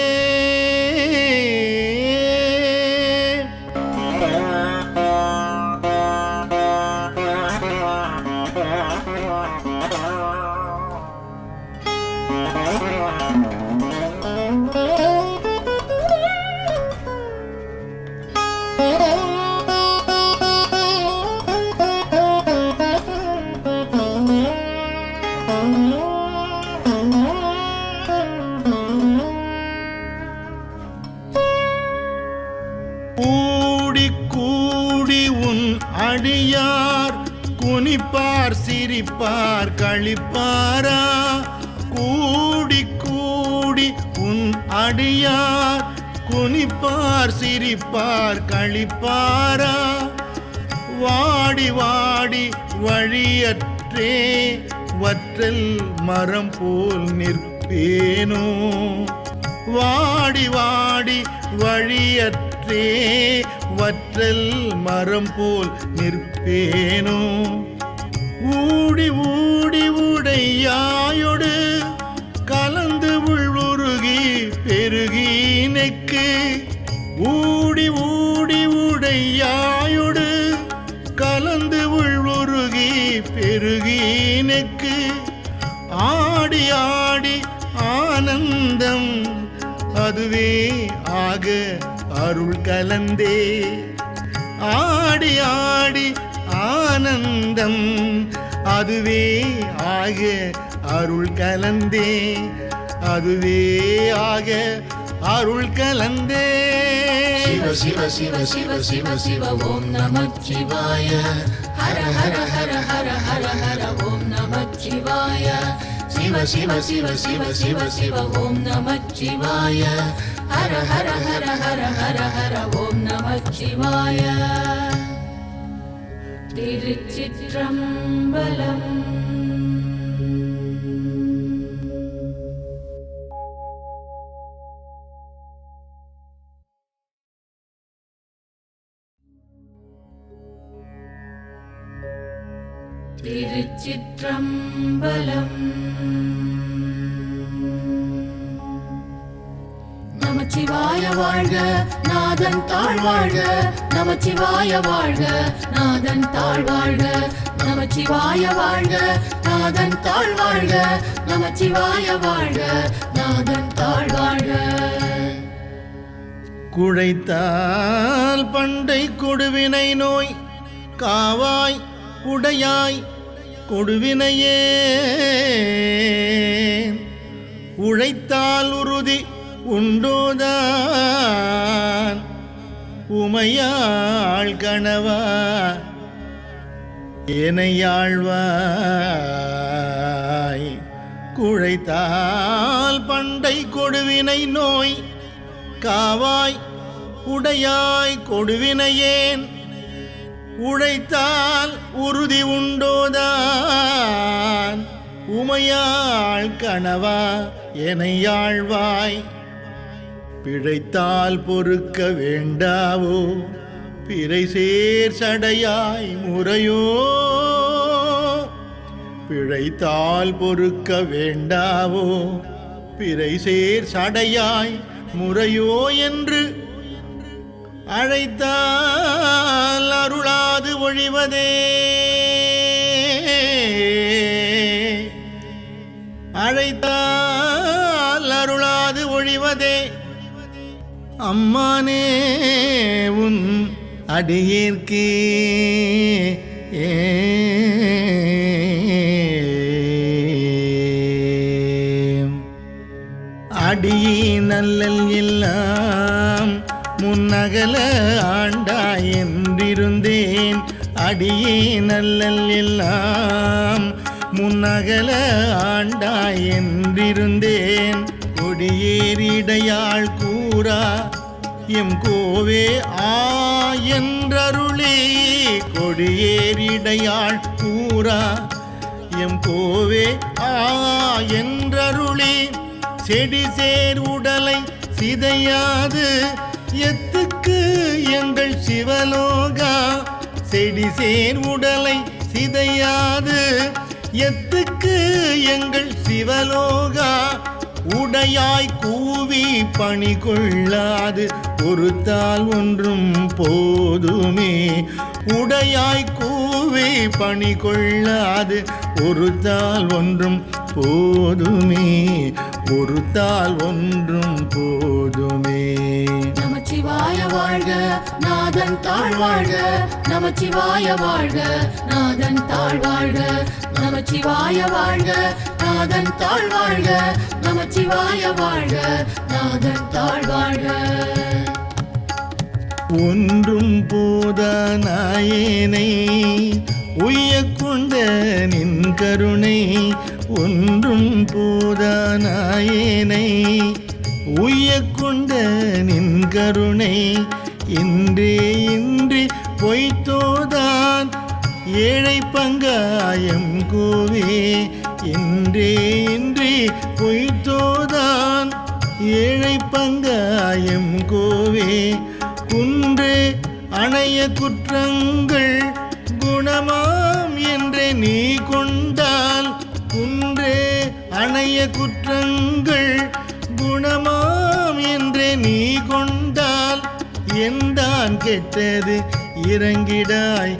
கூடி கூடி உன் அடியார் குனிப்பார் சிரிப்பார் களிப்பாரா கூடி கூடி உன் அடியார் குனிப்பார் சிரிப்பார் களிப்பாரா வாடி வாடி வழியற்றே வற்றல் மரம் போல் நிற்பேனோ நிற்பேனோ வாடி வாடி வழியற்றே வற்றல் மரம் போல் நிற்பேனோ ஊடி ஊடி உடையாயொடு கலந்து உள்வுருகி பெருகி நெக்கு ஊடி ஊடி உடையாயொடு கலந்து உள்வுருகி பெருகி நெக்கு ஆடி ஆடி ஆனந்தம் அதுவே ஆக அருள் கலந்தே ஆடி ஆடி ஆனந்தம் அதுவே ஆக அருள் கலந்தே அதுவே ஆக அருள் கலந்தே சிவ சிவ சிவ சிவ சிவ சிவ ஓம் நமச்சிவாய ஹர ஹர ஹர ஹர ஹர ஹர ஓம் நமச்சிவாய சிவ சிவ சிவ சிவ சிவ சிவ ஓம் நமச்சிவாய ஹர ஹர ஹர ஹர ஹர ஹர ஓம் நமச்சிவாய திருச்சிற்றம்பலம். திருச்சிற்றம்பலம். நமச்சிவாய வாழ்க நாதன் தாழ் வாழ்க நமச்சிவாய வாழ்க நாதன் தாழ் வாழ்க நமச்சிவாய வாழ்க நாதன் தாழ் வாழ்க நமச்சிவாய வாழ்க நாதன் தாழ் வாழ்க. குழைத்தால் பண்டை கொடுவினை நோய் காவாய் உடையாய் கொடுவினையே உழைத்தால் உறுதி உண்டோதான் உமையாள் கணவா ஏனையாழ்வாய் குழைத்தால் பண்டை கொடுவினை நோய் காவாய் உடையாய் கொடுவினையேன் உழைத்தால் உறுதி உண்டோதான் உமையாள் கணவா எனையாழ்வாய் பிழைத்தால் பொறுக்க வேண்டாவோ பிறை சேர் சடையாய் முறையோ பிழைத்தால் பொறுக்க வேண்டாவோ பிறை சேர் சடையாய் முறையோ என்று அழைத்தால் அருளாது ஒழிவதே அழைத்தால் அருளாது ஒழிவதே அம்மானே உன் அடியேற்கே அடியே நல்லல் எல்லாம் முன்னகல ஆண்டாய் என்றிருந்தேன் அடியே நல்லல் எல்லாம் முன்னகல ஆண்டாய் என்றிருந்தேன் கொடியேறிடையாள் கூறா எம் கோவே ஆ என்றருளே கொடியேறிடையாள் கூறா எம் கோவே ஆ என்றருளே செடி சேர் உடலை சிதையாது எத்துக்கு எங்கள் சிவலோகா செடி சேர் உடலை சிதையாது எத்துக்கு எங்கள் சிவலோகா உடையாய் கூவி பணி கொள்ளாது பொறுத்தால் ஒன்றும் போதுமே உடையாய் கூவி பணி கொள்ளாது பொறுத்தால் ஒன்றும் போதுமே பொறுத்தால் ஒன்றும் போதுமே. நமச்சிவாய வாழ்க நாதன் தாழ் வாழ்க நமச்சிவாய வாழ்க நாதன் தாழ் வாழ்க நமச்சிவாய வாழ்க நாதன் தாழ் வாழ்க நமச்சிவாய வாழ்க நாதன் தாழ் வாழ்க. ஒன்றும் போதானாயேனை உய்ய கொண்ட நின் கருணை ஒன்றும் போதானாயேனை உய்ய கொண்ட நின் கருணை இன்றே இன்றி பொய்த்தோதான் ஏழை பங்காயம் கோவே இன்றே இன்றி பொய்த்தோ ஏழை பங்காயம் கோவே குன்றே அணைய குற்றங்கள் குணமாம் என்றே நீ கொண்டால் குன்றே அணைய குற்றங்கள் குணமாம் என்றே நீ கொண்டால் எந்தான் கெட்டது இறங்கிடாய்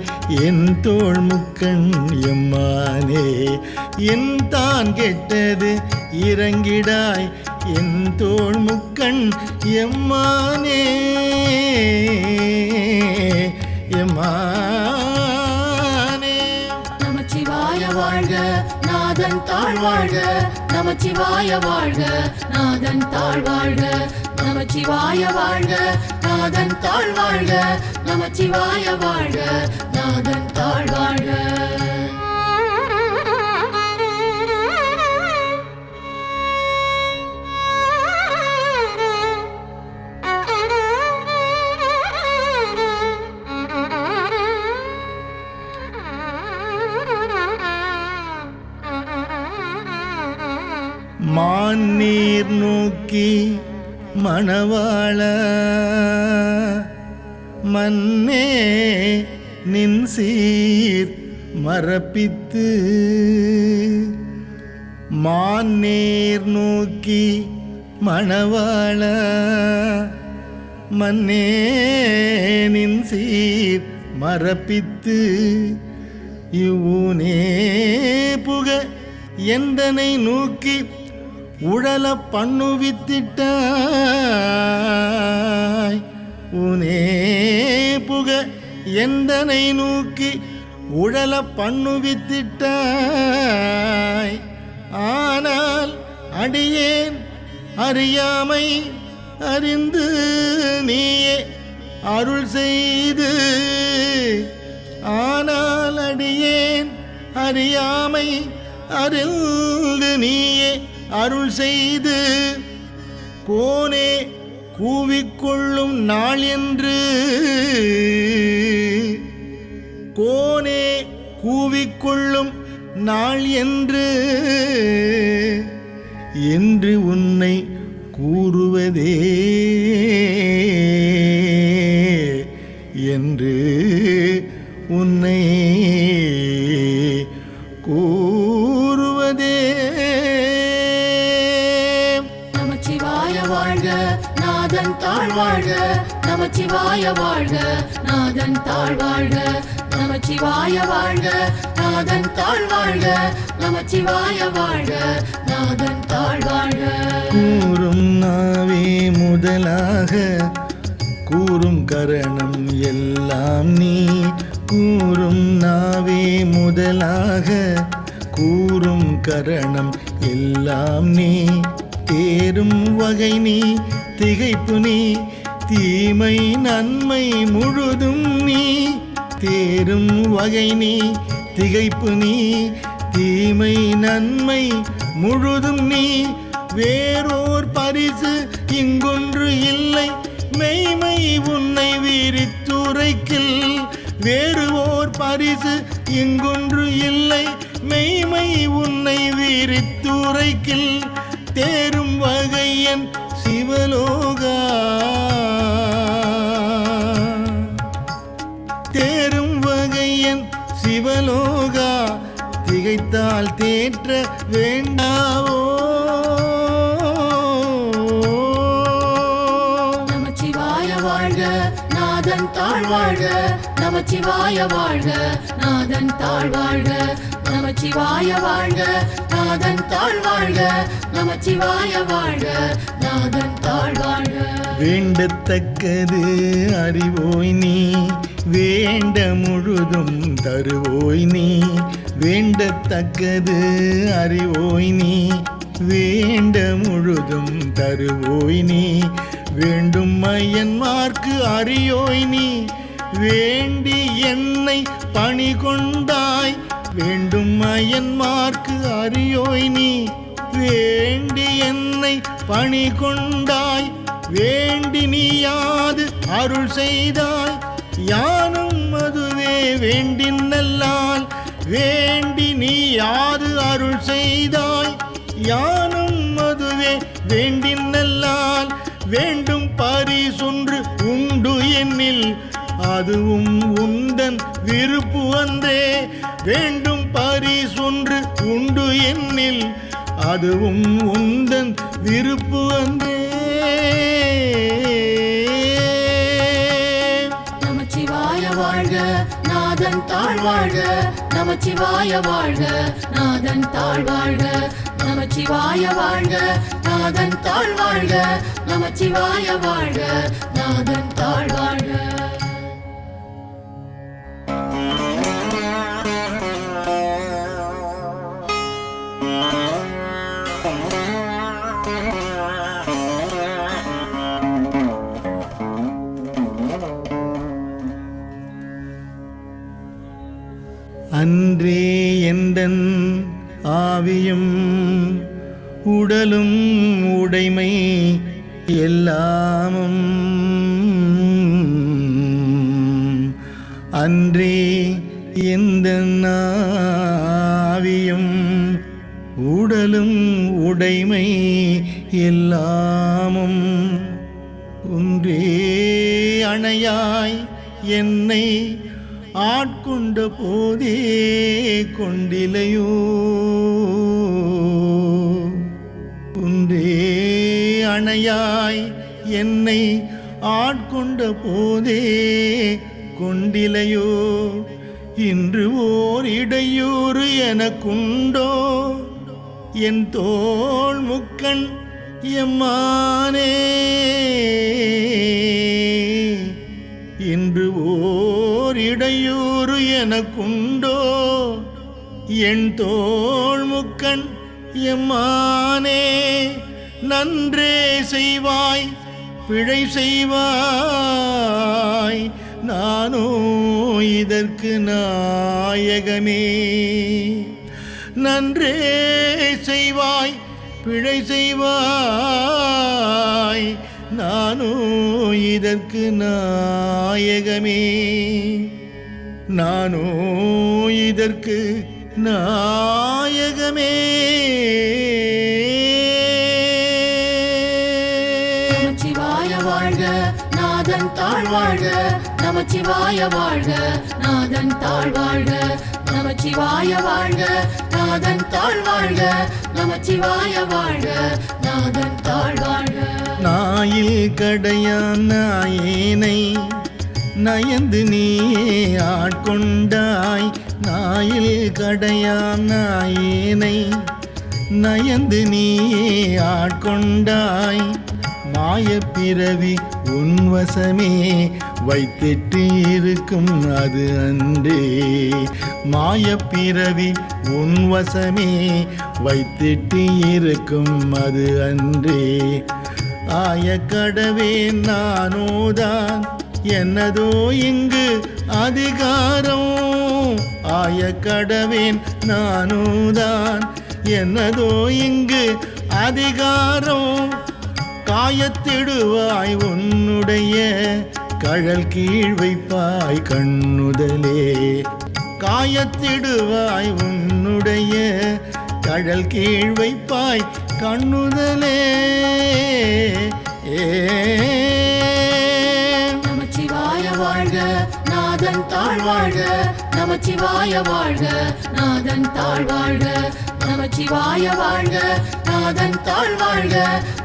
என் தோள் முக்கண் எம்மானே என் தான் கெட்டது இறங்கிடாய் என் தோள் முக்கண் எம்மானே எம்மானே. நமச்சிவாய வாழ்க நாதன் தாழ் வாழ்க நமச்சிவாய வாழ்க நாதன் தாழ் வாழ்க நமச்சிவாய வாழ்க நாதன் தாழ் வாழ்க நமச்சிவாய வாழ்க நாதன் தாழ் வாழ்க. மான்னீர் நோக்கி மணவாள மன்னே நின் சீர் மரப்பித்து மான்னீர் நோக்கி மணவாள மன்னே நின் சீர் மரப்பித்து இவ்வூனே புக எந்தனை நோக்கி உழல பண்ணுவித்திட்டாய் உனே புக எந்தனை நோக்கி உழல பண்ணுவித்திட்டாய் ஆனால் அடியேன் அறியாமை அறிந்து நீயே அருள் செய்து ஆனால் அடியேன் அறியாமை அறிந்து நீயே அருள் செய்து கோனே கூவிக்கொள்ளும் நாள் என்று கோனே கூவிக்கொள்ளும் நாள் என்று உன்னை கூறுவதே என்று உன்னை கூறுவதே. நமச்சிவாய வாழ்க நாதன் தாழ் வாழ்க நமச்சிவாய வாழ்க நாதன் தாழ் வாழ்க நமச்சிவாய வாழ்க நாதன் தாழ் வாழ்க நமச்சிவாய வாழ்க நாதன் தாழ் வாழ்க. கூறும் நாவே முதலாக கூறும் கரணம் எல்லாம் நீ கூறும் நாவே முதலாக கூறும் கரணம் எல்லாம் நீ தேரும் வகை நீ திகைப்பு நீ தீமை நன்மை முழுதும் நீ தேரும் வகை நீ திகைப்பு நீ தீமை நன்மை முழுதும் நீ வேறோர் பரிசு இங்கொன்று இல்லை மெய்மை உன்னை விரித்துரைக்கில் வேறு ஓர் பரிசு இங்கொன்று இல்லை மெய்மை உன்னை விரித்துரைக்கில் தேரும் வகையன் சிவலோகா தேரும் வகையன் சிவலோகா திகைத்தால் தேற்ற வேண்டாவோ. நமச்சிவாய வாழ்க நாதன் தாழ் வாழ்க நமச்சிவாய வாழ்க நாதன் தாழ் வாழ்க நமச்சிவாய வாழ்க நாதன் தாழ் வாழ்க நமச்சிவாய வாழ்க நாதன் தாழ் வாழ்க. வேண்டத்தக்கது அறிவோய் நீ வேண்ட முழுதும் தருவோய் நீ வேண்டத்தக்கது அறிவோய் நீ வேண்ட முழுதும் தருவோய் நீ வேண்டும் மையன்மார்க்கு அறியோய் நீ வேண்டி என்னை பணி கொண்டாய் வேண்டும் மையன்மார்க்கு அறியோய் நீ வேண்டி என்னை பணி கொண்டாய் வேண்டி நீ யாது அருள் செய்தாய் யானும் அதுவே வேண்டின் நல்லால் வேண்டி நீ யாது அருள் செய்தாய் யானும் அதுவே வேண்டின் நல்லால் வேண்டும் பரிசொன்று உண்டு என்னில் அதுவும் உந்தன் விருப்பு அன்றே. வேண்டும் பரிசொன்று உண்டு என்னில் அதுவும் உந்தன் விருப்பு அன்றே. நமச்சிவாய வாழ்க நாதன் தாழ் வாழ்க, நமச்சிவாய வாழ்க நாதன் தாழ் வாழ்க, நமச்சிவாய வாழ்க நாதன் தாழ் வாழ்க, நமச்சிவாய வாழ்க நாதன் தாழ் வாழ்க. அன்றே எந்தன் ஆவியும் உடலும் உடைமை எல்லாமும் அன்றே எந்தன் ஆவியும் உடலும் உடைமை எல்லாமும் ஒன்றே அணையாய் என்னை ஆட்கொண்ட போதே கொண்டிலையோ. ஒன்றே அணையாய் என்னை ஆட்கொண்ட போதே கொண்டிலையோ. இன்று ஓர் இடையூறு எனக்குண்டோ என் தோள் முக்கண் எம்மானே. இன்று ஓர் இடையூறு எனக்குண்டோ என் தோள் முக்கண் எம்மானே. நன்றே செய்வாய் பிழை செய்வாய் நானோ இதற்கு நாயகமே. நன்றே செய்வாய் பிழை செய்வாய் நானோ இதற்கு நாயகமே. நானோ இதற்கு நாயகமே. நமச்சிவாய வாழ்க நாதன் தாழ் வாழ்க, நமச்சிவாய வாழ்க நாதன் தாழ் வாழ்க, நமச்சிவாய வாழ்க நாதன் தாழ் வாழ்க, நமச்சிவாய வாழ்க நாதன் தாழ் வாழ்க. நாயில் கடையான் நாயேனை நயந்து நீயே ஆட்கொண்டாய். நாயில் கடையான் நாயேனை நயந்து நீயே ஆட்கொண்டாய். மாய பிறவி உன்வசமே வைத்திட்டு இருக்கும் அது அன்றே. மாய பிறவி உன்வசமே வைத்திட்டு இருக்கும் அது அன்றே. ஆய கடவேன் நானோதான் என்னதோ இங்கு அதிகாரம். ஆய கடவேன் நானோதான் என்னதோ இங்கு அதிகாரம். காயத்திடுவாய் உன்னுடைய கழல் கீழ் வைப்பாய் கண்ணுதலே. காயத்திடுவாய் உன்னுடைய கழல் கீழ் வைப்பாய் கண்ணுதலே. நமச்சிவாய வாழ்க நாதன் தாழ் வாழ்க, நமச்சிவாய வாழ்க நாதன் தாழ் வாழ்க, நமச்சிவாய வாழ்க நாதன் தாழ் வாழ்க,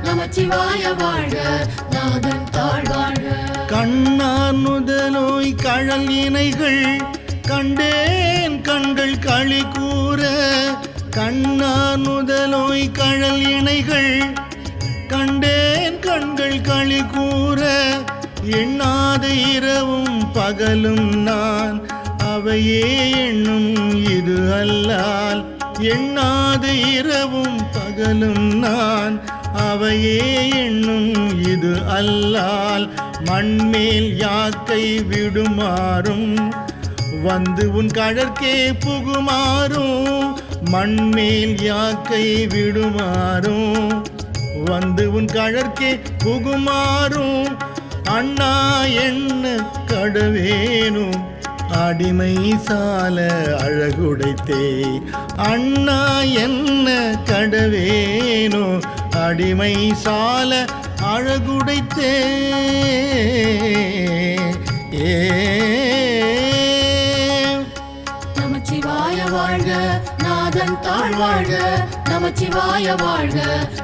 நமச்சிவாய வாழ்க நாதன் தாழ் வாழ்க. கண்ணார் முதலோய் கழல் இணைகள் கண்டேன் கண்கள் களி கூற. கண்ணார் முதலோய் கழல் இணைகள் கண்டேன் கண்கள் களி கூற. எண்ணாத இரவும் பகலும் நான் அவையே எண்ணும் இது அல்லால். எண்ணாத இரவும் பகலும் நான் அவையே எண்ணும் இது அல்லால். மண்மேல் யாக்கை விடுமாறும் வந்து உன் கழற்கே புகுமாறும். மண்மேல் யாக்கை விடுமாறும் வந்து உன் கழற்கே புகுமாறும். அண்ணா என்ன கடவேனும் அடிமை சால அழகுடைத்தே. அண்ணா என்ன கடவேனோ அடிமை சால அழகுடைத்தே நமச்சிவாய வாழ்க நாதன் தாழ் வாழ்க நமச்சிவாய வாழ்க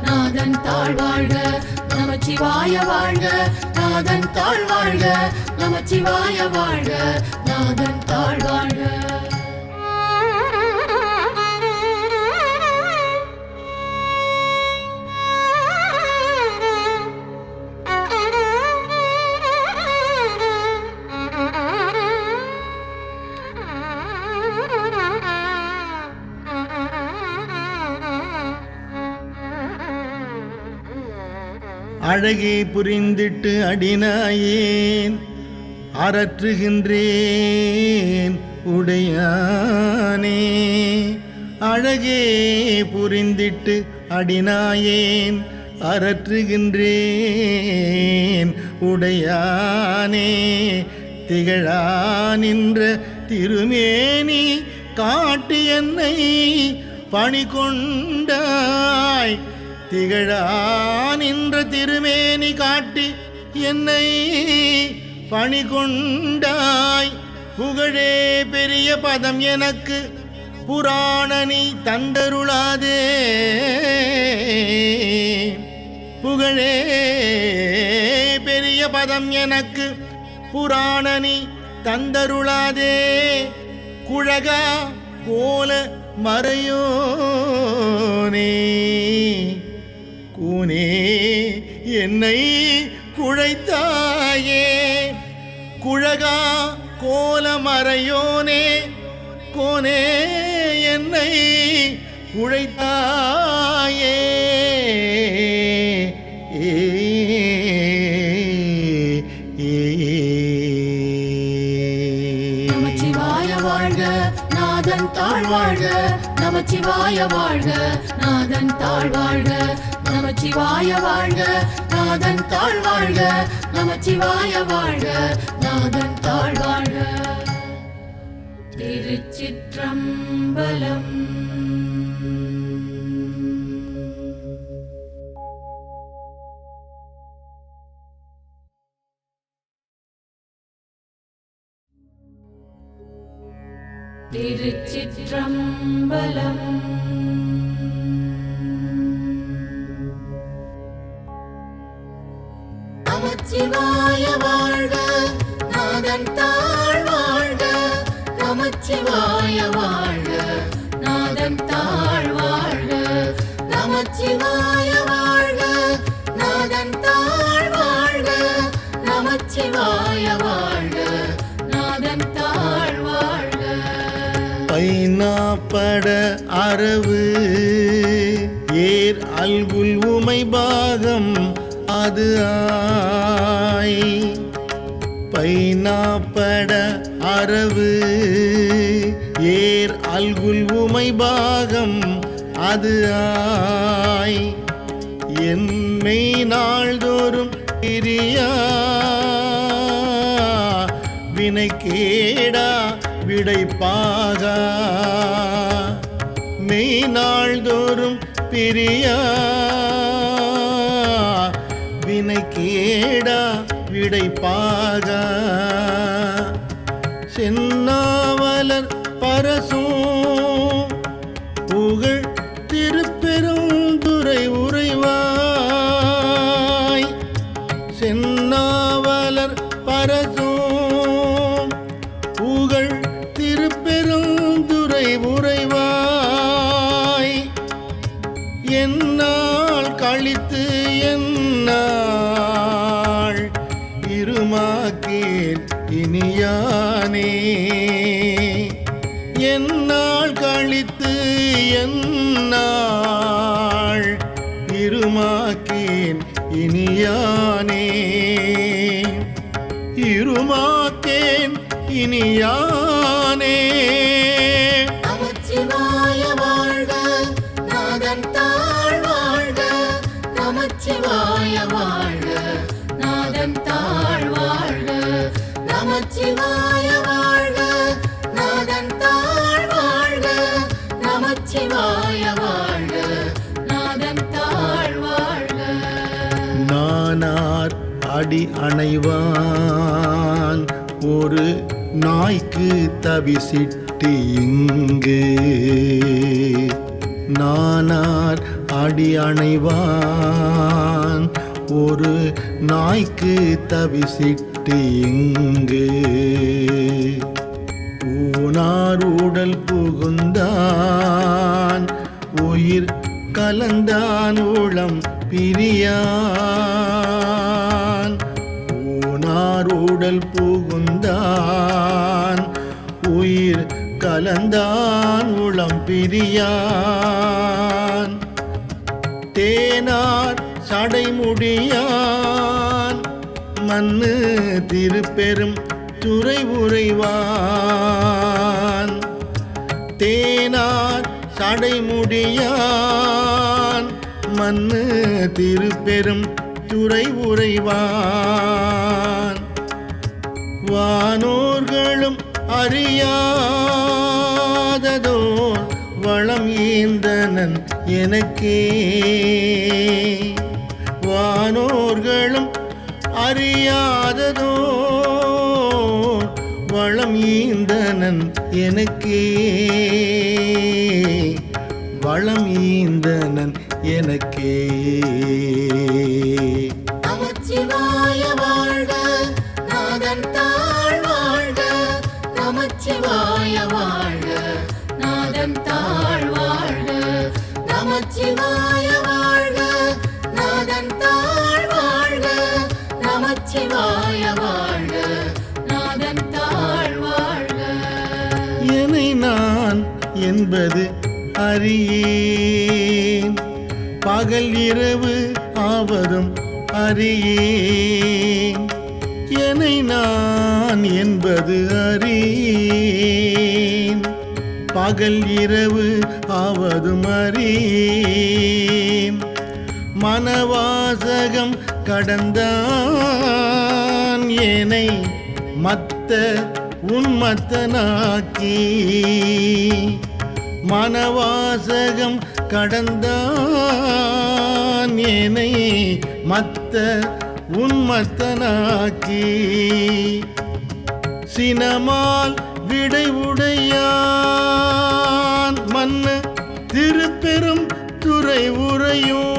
நாதன் தாழ் வாழ்க நமச்சிவாய வாழ்க நாதன் தாழ் வாழ்க நமச்சிவாய வாழ்க நாதன் தாழ் வாழ்க அழகே புரிந்திட்டு அடினாயேன் அரற்றுகின்றேன் உடையானே அழகே புரிந்திட்டு அடினாயேன் அரற்றுகின்றேன் உடையானே திகழா நின்ற திருமேனி காட்டி என்னை பணி கொண்டாய் திகழா நின்ற திருமேனி காட்டி என்னை பணி கொண்டாய் புகழே பெரிய பதம் எனக்கு புராணனி தந்தருளாதே புகழே பெரிய பதம் எனக்கு புராணனி தந்தருளாதே குழகா கோல மறையோனே கூனே என்னை குழைத்தாயே குழகா கோலமறையோனே கோனே என்னை குழைத்தாயே நமச்சிவாய வாழ்க நாதன் தாழ் வாழ்க நமச்சிவாய வாழ்க நாதன் தாழ் வாழ்க நமச்சிவாய வாழ்க நாதன் தாழ் வாழ்க நமச்சிவாய வாழ்க நாதன் தாழ் வாழ்க திருச்சிற்றம்பலம் திருச்சிற்றம்பலம் நமச்சிவாய வாழ்க நாதன் தாழ் வாழ்க நமச்சிவாய வாழ்க நாதன் தாழ் வாழ்க நமச்சிவாய வாழ்க நாதன் தாழ் வாழ்க நமச்சிவாய வாழ்க நாதன் தாழ் வாழ்க பைனாப்பட அரவு ஏர் அல்குல் உமை பாகம் அது ஆய் பைனாப்பட அரவு ஏர் அல்குல் உமை பாகம் அது ஆய் என்னை நாள்தோறும் பிரியா வினை கேடா விடைப்பாக மெய் நாள்தோறும் பிரியா வினை கேடா விடைப்பாக சென்னாவலர் பரசும் புகழ் திருப்பெருந்துறை உறைவாய் சென்னாவலர் பரசும் புகழ் திருப்பெருந்துறை உறைவாய் என்னால் கழித்து என்னால் இருமாக்கேன் இனியானே என்னால் கழித்து என்னால் இருமாக்கேன் இனியானே இருமாக்கேன் இனியானே நமச்சிவாய வாழ்க நாதன் தாழ் வாழ்க நமச்சிவாய வாழ்க நாதன் தாழ் வாழ்க நமச்சிவாய வாழ்க நாதன் தாழ் வாழ்க நமச்சிவாய வாழ்க நாதன் தாழ் வாழ்க அடி அணைவான் ஒரு நாய்க்கு தவிசிட்டு இங்கு நானார் அடி அணைவான் ஒரு நாய்க்கு தவிசிட்டு இங்கு ஊனார் உடல் புகுந்தான் உயிர் கலந்தான் உளம் பிரியான் ஊனார் உடல் புகுந்தான் உயிர் கலந்தான் உளம் பிரியான் தேனார் சடைமுடியான் மண்ணு திருப்பெரும் துறை உறைவான் தேனார் சடைமுடியான் மண்ணு திருப்பெரும் துறை உறைவான் வானோர்களும் அறியாததோர் வளம் ஈந்தனன் எனக்கே வானோர்களும் அறியாததோர் வளம் ஈந்தனன் எனக்கே வளம் ஈந்தனன் எனக்கே நமச்சிவாய வாழ்க நாதன் தாழ் வாழ்க நமச்சிவாய வாழ்க நாதன் தாழ் வாழ்க நமச்சிவாய வாழ்க நாதன் தாழ் வாழ்க நமச்சிவாய வாழ்க நாதன் தாழ் வாழ்க என்னை நான் என்பது அறியேன் பகல் இரவு ஆவதும் அறியேன் என்னை நான் என்பது அறியேன் பகல் இரவு ஆவதும் அறியேன் மனவாசகம் கடந்தான் என்னை மத்த உன்மத்தனாக்கி மனவாசகம் கடந்தான் என்னை மத்த உன்மத்தனாக்கி சினமால் விடை உடையான் மண்ணு திருப்பெரும் துறை உறையும்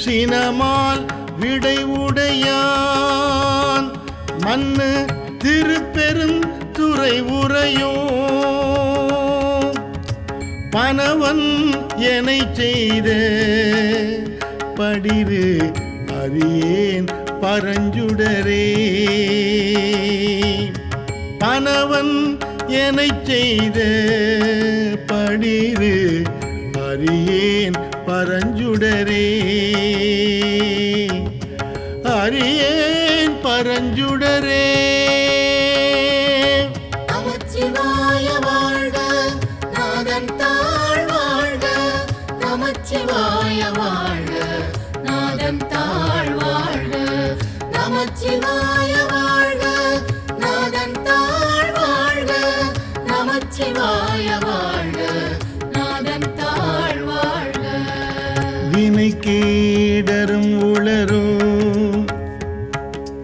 சினமால் விடை உடையான் மண்ணு திருப்பெரும் துறை உறையும் பனவன் எனை செய்த படிரு அறியேன் பரஞ்சுடரே பனவன் எனை செய்த படிரு அறியேன் பரஞ்சுடரே அறியேன் பரஞ்சுடரே நமச்சிவாய வாழ்க நாதன் தாழ் வாழ்க நமச்சிவாய வாழ்க நாதன் தாழ் வாழ்க நமச்சிவாய வாழ்க நாதன் தாழ் வாழ்க நமச்சிவாய வாழ்க நாதன் தாழ் வாழ்க வினை கேடரும் உளரும்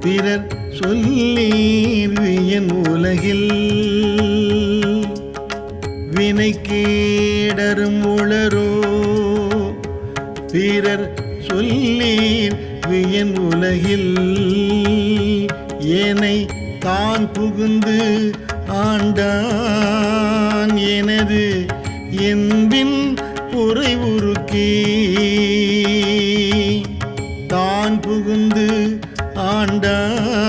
பிறர் சொல்லீர் என் உலகில் வினை கேடரும் உளரோ பிறர் சொல்லீர் என் உலகில் ஏனை தான் புகுந்து ஆண்டான் எனது என்பின் புரை உருக்கி தான் புகுந்து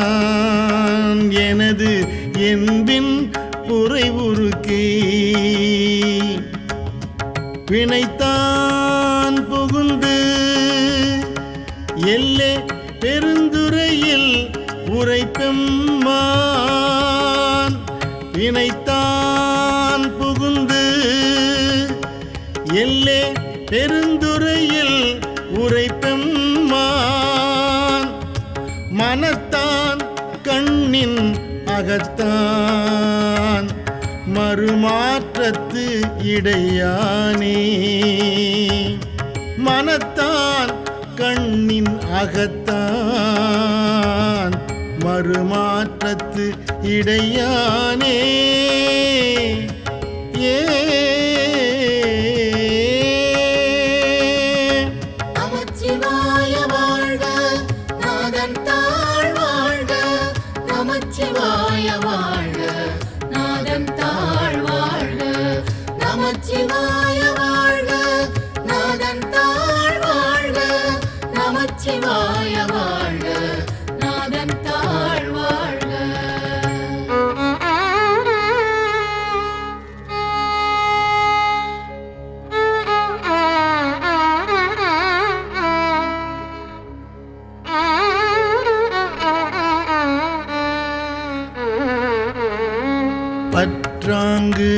ஆண்டான் எனது என்பின் புரை உருக்கி பிணைத்தான் புகுந்து எல்லே பெருந்துறையில் உரைப்பெம்மான் பிணைத்தான் புகுந்து எல்லே பெருந்துறையில் உரைப்பெம்மான் மனத்தான் கண்ணின் அகத்தான் மறுமாற்றத்து இடையானே மனத்தான் கண்ணின் அகத்தான் மறுமாற்றத்து இடையானே ஏ நமச்சிவாய வாழ்க நாதன் தாழ் வாழ்க நமச்சிவாய வாழ்க நாதன் தாழ் வாழ்க நமச்சிவாய வாழ்க நாதன் தாழ் வாழ்க நமச்சிவாய வாழ்க நாதன் தாழ் வாழ்க பற்றாங்கு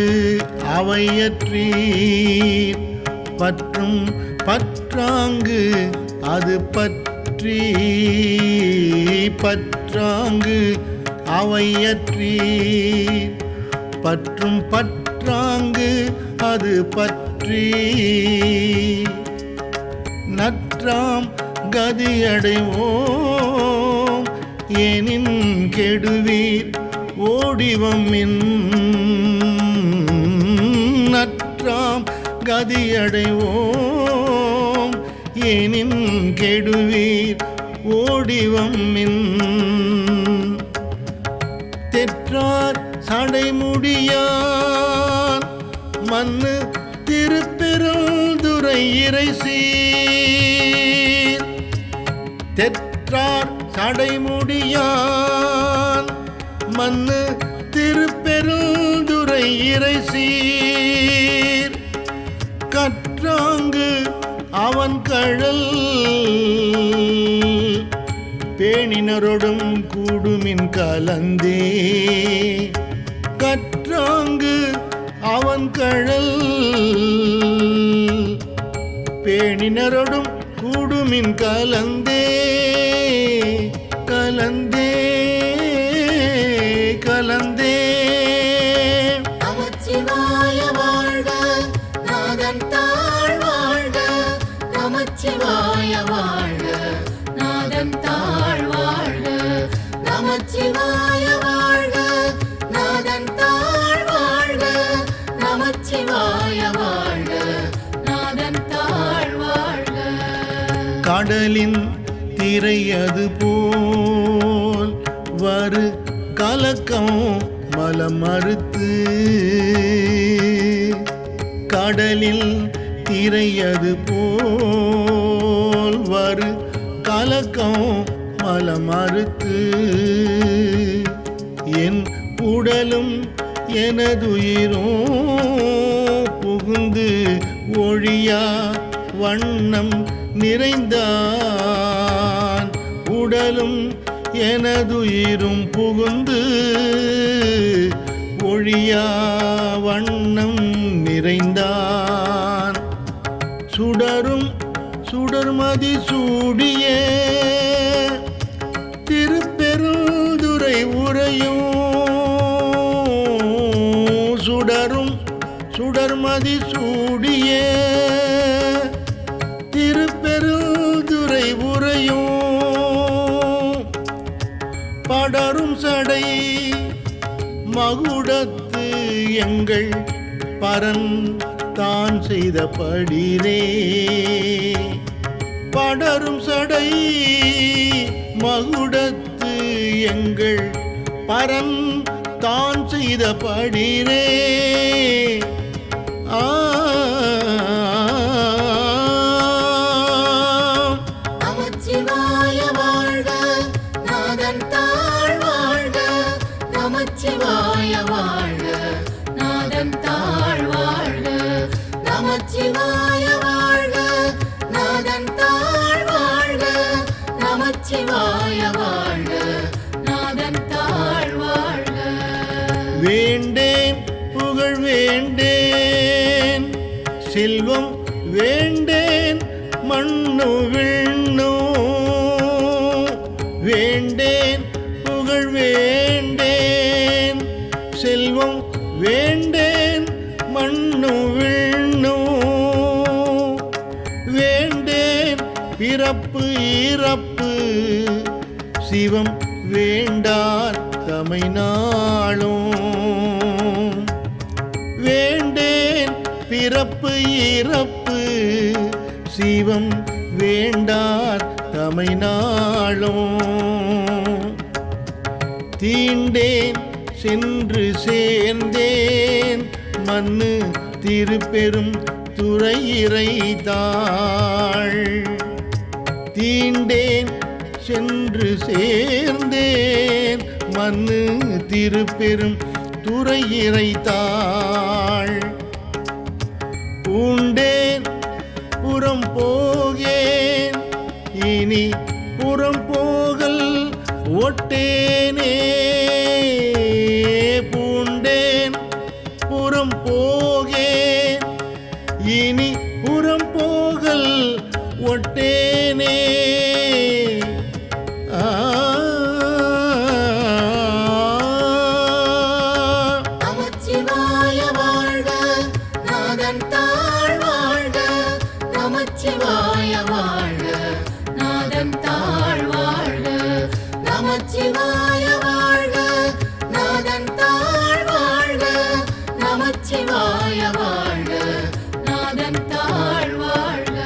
அவையற்றீர் பற்றும் பற்றாங்கு அது பற்றி பற்றாங்கு அவையற்றீர் பற்றும் பற்றாங்கு அது பற்றி நற்றாம் கதியடைவோம் எனின் கெடுவீர் ஓடிவம்மின் நற்றாம் கதியடைவோம் எனின் கெடுவீர் ஓடிவம்மின் தெற்றார் சடைமுடியான் மண்ணு திருப்பெருந்துறை இறைசீர் தெற்றார் சடைமுடியான் மண்ணு திருப்பெருந்துறை இறைசீர் கற்றாங்கு அவன் கழல் பேணினரோடும் கூடுமின் கலந்தே கற்றாங்கு அவன் கழல் பேணினரோடும் கூடுமின் கலந்தே கலந்தே கலந்தே நமச்சிவாய வாழ்க நாதன் தாழ் வாழ்க நமச்சிவாய வாழ்க நாதன் தாழ் வாழ்க நமச்சிவாய வாழ்க நாதன் தாழ் வாழ்க நமச்சிவாய வாழ்க நாதன் தாழ் வாழ்க கடலின் திரையது போல் வரு கலக்கம் மலம் மறுத்து கடலில் திரையது போல் வரு கலக்கம் மலம் மறுத்து என் உடலும் எனதுயிரும் புகுந்து ஒழியா வண்ணம் நிறைந்தான் உடலும் எனதுயிரும் புகுந்து ஒழியா வண்ணம் நிறைந்தான் சுடரும் சுடர்மதி சூடிய திருப்பெருந்துறை உரையும் சுடரும் சுடர்மதி சூடிய திருப்பெருந்துறை உரையும் படரும் சடை மகுடத்து எங்கள் பரன் தான் செய்த படிரே படரும் சடை மகுடத்து எங்கள் பரன் தான் செய்த படிரே நமச்சிவாய வாழ்க நாதன் தாழ் வாழ்க நமச்சிவாய வாழ்க நாதன் தாழ் வாழ்க நமச்சிவாய வாழ்க நாதன் தாழ் வாழ்க நமச்சிவாய வாழ்க நாதன் தாழ் வாழ்க வேண்டேன் புகழ் வேண்டேன் செல்வம் வேண்டேன் மண்ணு விண்ணோ வேண்டேன் புகழ் வேண்டேன் செல்வம் வேண்டேன் மண்ணு விண்ணோ வேண்டேன் பிற பிறப்பு இறப்பு சிவம் வேண்டார் தமை நாளும். வேண்டேன் பிறப்பு இறப்பு சிவம் வேண்டார் தமை நாளும். தீண்டேன் சென்று சேர்ந்தேன் மண்ணு திருப்பெரும் துறையிறைதாள். தீண்டேன் சென்று சேர்ந்தேன் மண்ணு திருப்பெரும் துறையிறைதாள். பூண்டேன் புறம் போகேன் இனி புறம் போகல் ஒட்டேனே. பூண்டேன் புறம் போகேன் இனி புறம் போகல் ஒட்டேனே. நமச்சிவாய வாழ்க நாதன் தாழ் வாழ்க. நமச்சிவாய வாழ்க நாதன் தாழ் வாழ்க. நமச்சிவாய வாழ்க நாதன் தாழ் வாழ்க. நமச்சிவாய வாழ்க நாதன் தாழ் வாழ்க.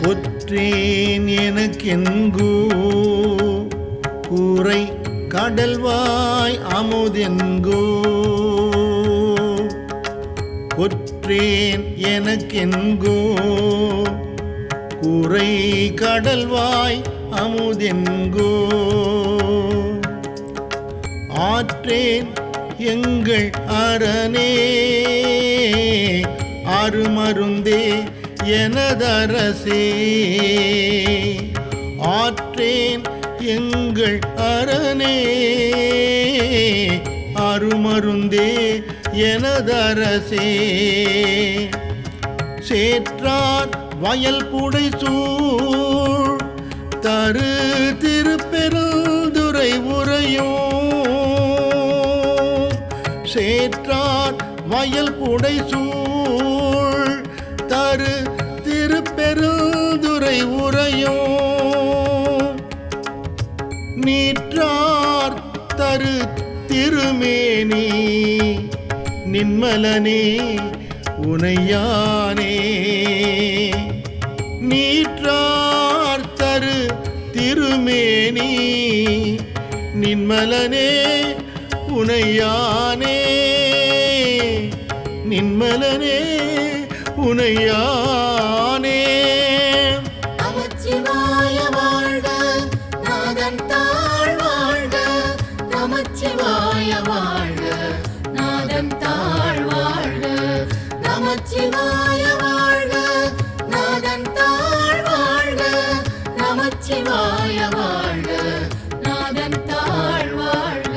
கொற்றேன் எனக்கென்கோ கூரை கடல்வாய் அமுதென்கோ. கொற்றேன் எனக்கென்கோ கூரை கடல்வாய் அமுதென்கோ. ஆற்றேன் எங்கள் அரணே அருமருந்தே எனதரசே. ஆற்றேன் எங்கள் அரணே அருமருந்தே எனதரசே. சேற்றார் வயல் புடைசூழ் தரு திருப்பெருந்துறை உரையும். சேற்றார் வயல் புடைசூழ் தரு திருப்பெருந்துறை உரையும். நீற்றார் தரு திருமேனி நின்மலனே உனையானே. நீற்றார் தரு திருமேனி நின்மலனே உனையானே. நின்மலனே உனையானே. நமச்சிவாய வாழ்க நாதன் தாழ் வாழ்க. நமச்சிவாய வாழ்க நாதன் தாழ் வாழ்க. நமச்சிவாய வாழ்க நாதன் தாழ் வாழ்க. நமச்சிவாய வாழ்க நாதன் தாழ் வாழ்க.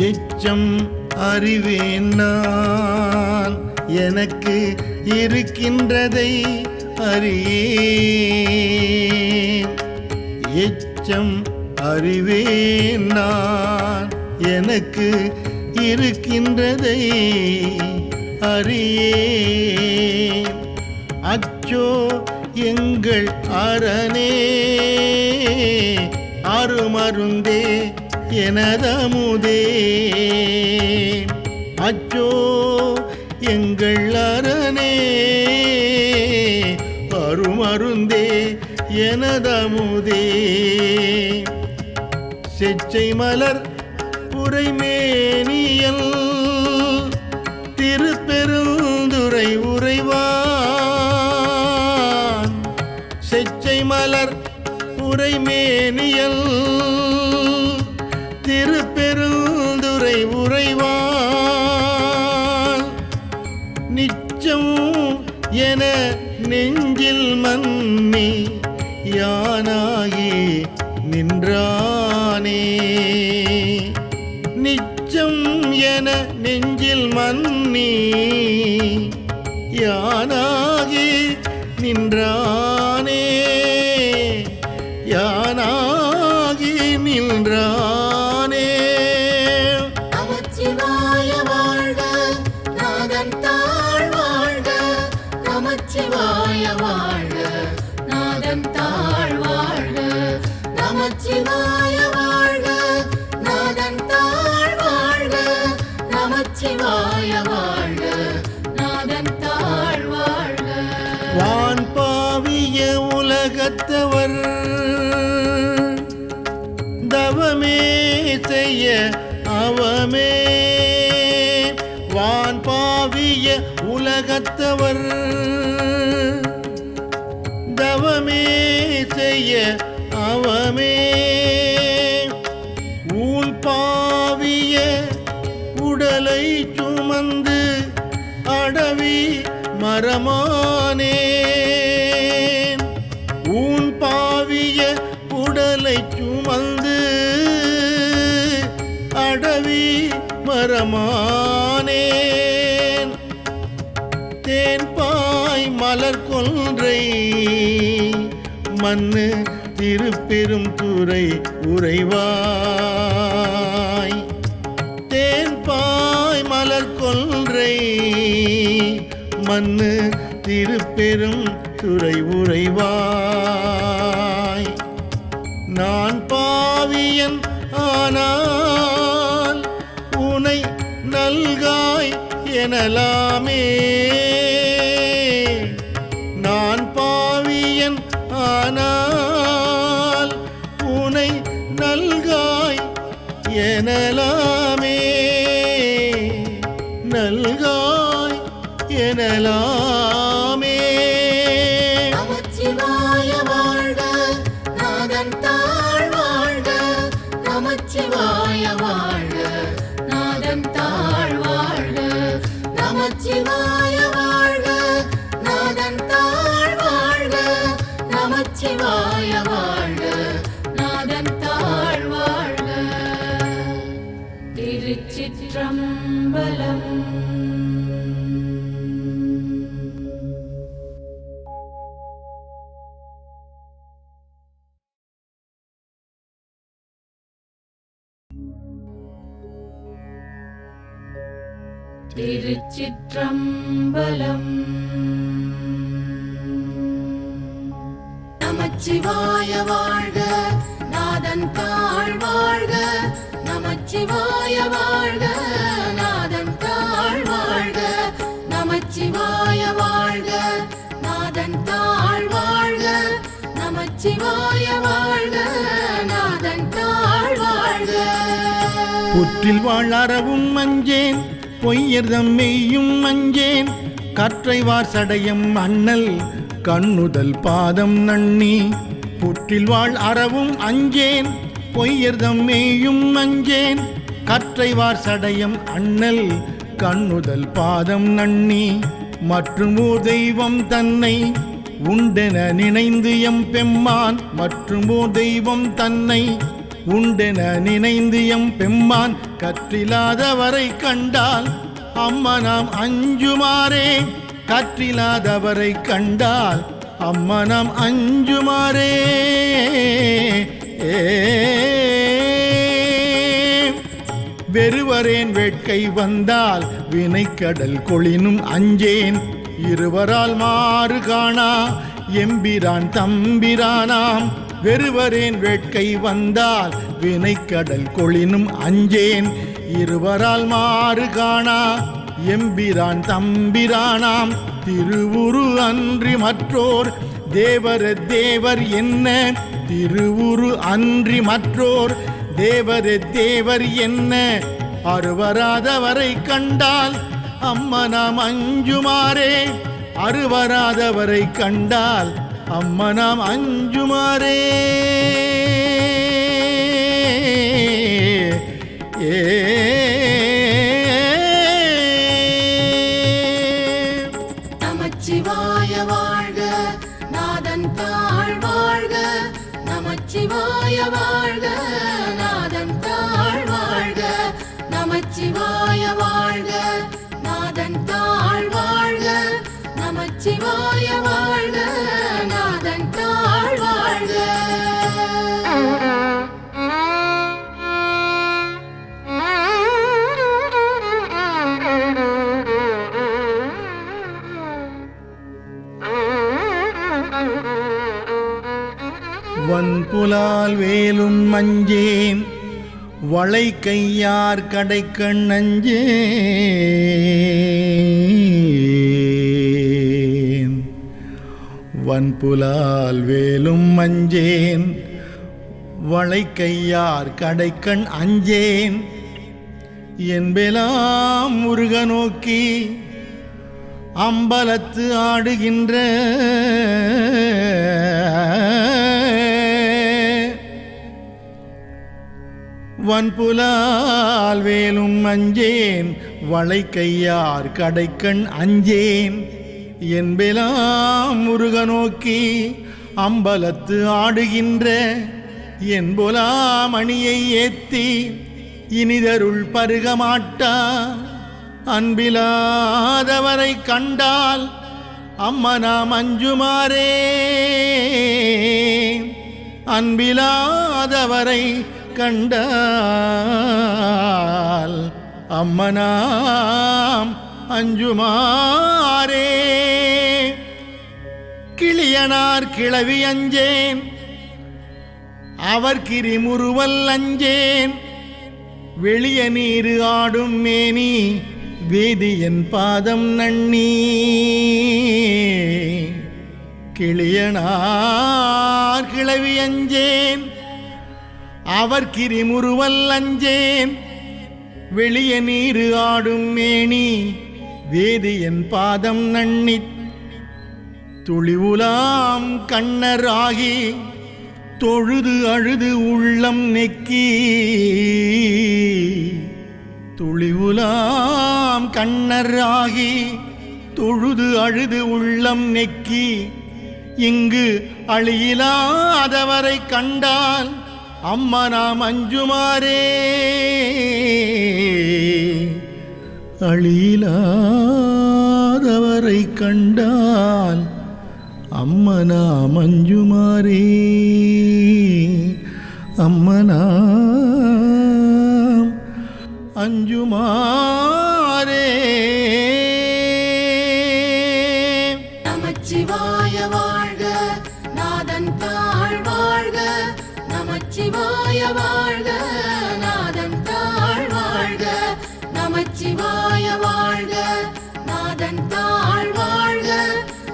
எச்சம் அறிவேன் நான் எனக்கு இருக்கின்றதை அறியேன். எச்சம் அறிவேன் நான் எனக்கு இருக்கின்றதை அறியேன். அச்சோ எங்கள் அரணே அருமருந்தே எனதமுதே. அச்சோ எங்கள் அரணே அருமருந்தே எனதமுதே. செச்சை மலர் புரைமேனியல் திருப்பெருந்துறை உறைவான். செச்சை மலர் புரைமேனியல் திருப்பெருந்துறை உறைவான். நிச்சம் என நெஞ்சில் மன்னி யானாகி நின்றானே. நிச்சம் என நெஞ்சில் மன்னி யானாகி நின்றானே யானாகி நின்றானே. நமச்சிவாய வாழ்க நாதன் தாழ் வாழ்க நமச்சிவாய வாழ்க நாதன் தாழ் வாழ்க நமச்சிவாய வாழ்க நாதன் தாழ் வாழ்க நமச்சிவாய வாழ்க நாதன் தாழ் வாழ்க. வான் பாவிய உலகத்தவர் தவமே செய்ய அவமே வான் பாவிய உலகத்தவர் தவமே செய்ய அவமே ஊன் பாவிய உடலை சுமந்து அடவி மரமானேன் ஊன் பாவிய உடலை சுமந்து அடவி மரமானேன் தேன்பாய் மலர் கொன்றை மண்ணு திருப்பெரும் துறை உறைவாய் தேன்பாய் மலர் கொன்றை மண்ணு திருப்பெரும் துறை உறைவாய். நான் பாவியன் ஆனால் உனை நல்காய் எனலாமே நான் பாவியன் ஆனால் உனை நல்காய் எனலாமே நல்காய் எனலாமே. நமச்சிவாய வாழ்க நாதன் தாழ் வாழ்க நமச்சிவாய வாழ்க நாதன் தாழ் வாழ்க நமச்சிவாய வாழ்க நாதன் தாழ் வாழ்க நமச்சிவாய வாழ்க நாதன் தாழ் வாழ்க. திருச்சிற்றம்பலம். திருச்சிற்றம்பலம். நமச்சிவாய வாழ்க நாதன் தாழ் வாழ்க நமச்சிவாய வாழ்க நாதன் தாழ் வாழ்க நமச்சிவாய வாழ்க நாதன் தாழ் வாழ்க நமச்சிவாய வாழ்க நாதன் தாழ் வாழ்க. புற்றில் வாழ் அறவும் மஞ்சேன் பொய்யர்தம் மெய்யும் மஞ்சேன் கற்றைவார் சடையம் அண்ணல் கண்ணுதல் பாதம் நன்னி புற்றில் வாழ் அறவும் அஞ்சேன் பொய்யர்தம் மெய்யும் மஞ்சேன் கற்றைவார் சடையம் அண்ணல் கண்ணுதல் பாதம் நன்னி மற்றும் ஓர் தெய்வம் தன்னை உண்டென நினைந்து எம் பெம்மான் மற்றும் ஓர் தெய்வம் தன்னை உண்டென நினைந்து எம் பெம்மான் கற்றிலாதவரை கண்டால் அம்மா நாம் அஞ்சுமாறே கற்றிலாதவரை கண்டால் அம்மா நாம் அஞ்சுமாறே. வெறுவரேன் வேட்கை வந்தால் வினைக்கடல் கொளினும் அஞ்சேன் இருவரால் மாறு காணா எம்பிரான் தம்பிரானாம் வெறுவரேன் வேட்கை வந்தால் வினைக்கடல் கொளினும் அஞ்சேன் இருவரால் மாறு காணா எம்பிரான் தம்பிரானாம் திருவுரு அன்றி மற்றோர் தேவர தேவர் என்ன திருவுரு அன்றி மற்றோர் தேவர தேவர் என்ன அருவராதவரை கண்டால் அம்மா நாம் அஞ்சுமாறே அருவராதவரை கண்டால் அம்மா நாம் அஞ்சுமாறே. நமச்சிவாய வாழ்க நாதன் தாழ் வாழ்க நமச்சிவாய வாழ்க நாதன் தாழ் வாழ்க நமச்சிவாய வாழ்க நாதன் தாழ் வாழ்க நமச்சிவாய வாழ்க, நாதன் தாழ் வாழ்க. வன்புலால் வேலும் மஞ்சேன், வளை கையார் கடைக்கண் அஞ்சேன். வன்புலால் வேலும் மஞ்சேன், வளை கையார் கடைக்கண் அஞ்சேன். என்பெலாம் முருக நோக்கி அம்பலத்து ஆடுகின்ற வன்புலால் வேலும் அஞ்சேன், வளை கையார் கடைக்கண் அஞ்சேன். என்பெலாம் முருக நோக்கி அம்பலத்து ஆடுகின்ற என்பொலாம் அணியை ஏத்தி இனிதருள் பருகமாட்டா. அன்பிலாதவரை கண்டால் அம்மனாம் அஞ்சுமாறே. அன்பிலாதவரை கண்டால் அம்மனாம் அஞ்சுமாறே. கிளியனார் கிளவி அஞ்சேன், அவர் கிரிமுறுவல் அஞ்சேன். வெளிய நீரு ஆடும் மேனி வேதியன் பாதம் நன்னி. கிளியனார் கிளவி அஞ்சேன், அவர் கிரிமுறுவல் அஞ்சேன். வெளிய நீரு ஆடும் மேனி வேதியன் பாதம் நன்னி. துளிவுலாம் கண்ணர் ஆகி தொழுது அழுது உள்ளம் நெக்கி. துளிவுலாம் கண்ணர் ஆகி தொழுது அழுது உள்ளம் நெக்கி. இங்கு அழியிலாதவரை கண்டால் அம்மனாம் அஞ்சுமாறே. அழியிலாதவரை கண்டால் அம்மனாம் அஞ்சுமாறே. அம்மனாம் அஞ்சுமாறே. நமச்சிவாய வாழ்க, நாதன் தாழ் வாழ்க. நமச்சிவாய வாழ்க, நாதன் தாழ் வாழ்க. நமச்சிவாய வாழ்க, நாதன் தாழ் வாழ்க.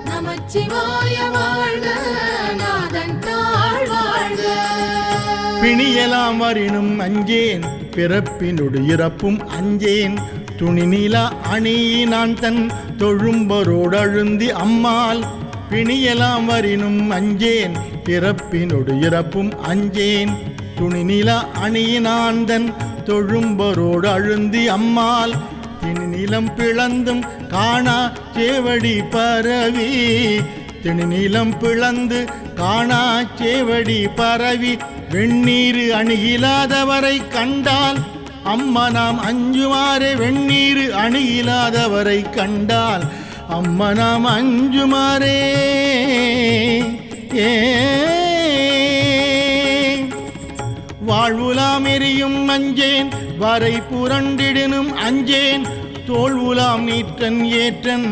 நமச்சிவாய வாழ்க, நாதன் தாழ் வாழ்க. பிணியலாம் வரினும் அஞ்சேன், பிறப்பினொடு இறப்பும் அஞ்சேன். துணிநிலா அணியினான் தன் தொழும்பரோடு அழுந்தி அம்மாள். பிணியலாம் வரினும் அஞ்சேன், பிறப்பினொடு இறப்பும் அஞ்சேன். துணிநிலா அணியினான் தன் தொழும்பரோடு அழுந்தி அம்மாள். திணிநிலம் பிளந்தும் காணா சேவடி பரவி. திணிநிலம் பிளந்து காணா சேவடி பரவி. வெண்ணீரு அணுகிலாதவரை கண்டால் அம்மனாம் அஞ்சுமாறே. வெண்ணீரு அணுகிலாதவரை கண்டால் அம்மனாம் அஞ்சுமாறே. வாழ்வுலாம் எரியும் அஞ்சேன், வரை புரண்டிடினும் அஞ்சேன். தோல்வுலாம் நீற்றன் ஏற்றன்,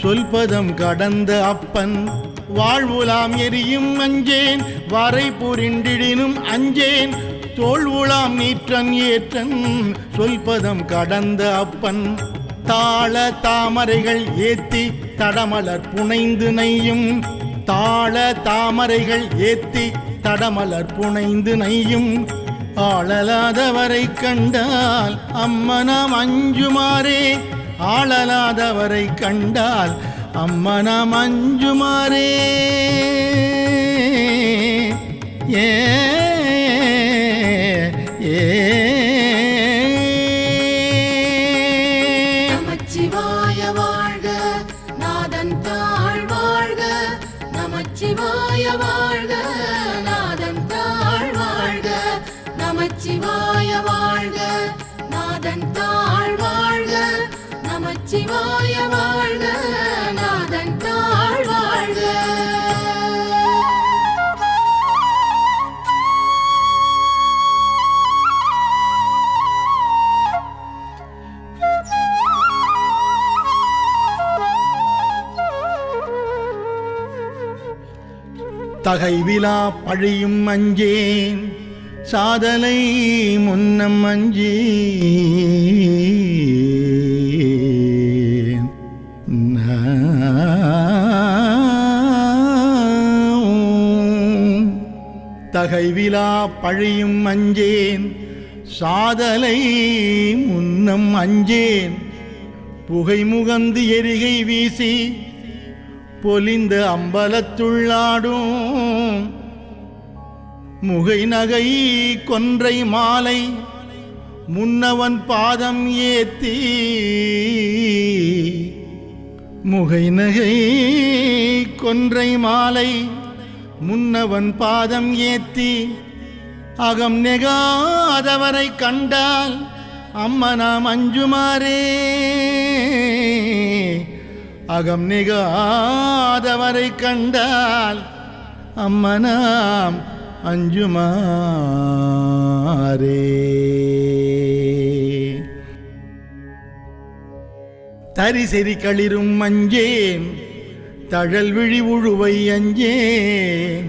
சொல்பதம் கடந்த அப்பன். வாழ்வுலாம் எரியும் அஞ்சேன், வரை புரிண்டிடினும் அஞ்சேன். தோல்வுலாம் நீற்றன் ஏற்றன், சொல்பதம் கடந்த அப்பன். தாள தாமரைகள் ஏத்தி தடமலர் புனைந்து நெய்யும். தாள தாமரைகள் ஏத்தி தடமலர் புனைந்து நெய்யும். ஆளலாதவரை கண்டால் அம்மனாம் அஞ்சுமாறே. ஆளலாதவரை கண்டால் அம்மனாம் அஞ்சுமாறே. ஏ நமச்சிவாய வாழ்க, நாதன் தாழ் வாழ்க. நமச்சிவாய வாழ்க, நாதன் தாழ் வாழ்க. நமச்சிவாய வாழ்க, நாதன் தாழ் வாழ்க. நமச்சிவாய வாழ்க, நாதன் தாழ் தகைவிலா பழியும் அஞ்சேன் சாதலை முன்னம் அஞ்சேன் தகைவிலா பழியும் அஞ்சேன் சாதலை முன்னம் அஞ்சேன் புகை முகந்து எரிகை வீசி பொலிந்த அம்பலத்துள்ளாடும் முகை நகை கொன்றை மாலை முன்னவன் பாதம் ஏத்தி முகை நகை கொன்றை மாலை முன்னவன் பாதம் ஏத்தி அகம் நெகாதவரை கண்டால் அம்மனாம் அஞ்சுமாறே அகம் நெகாதவரை கண்டால் அம்மனாம் அஞ்சுமாறே தரிசெறி களிரும் அஞ்சேன் தழல் விழி உழுவை அஞ்சேன்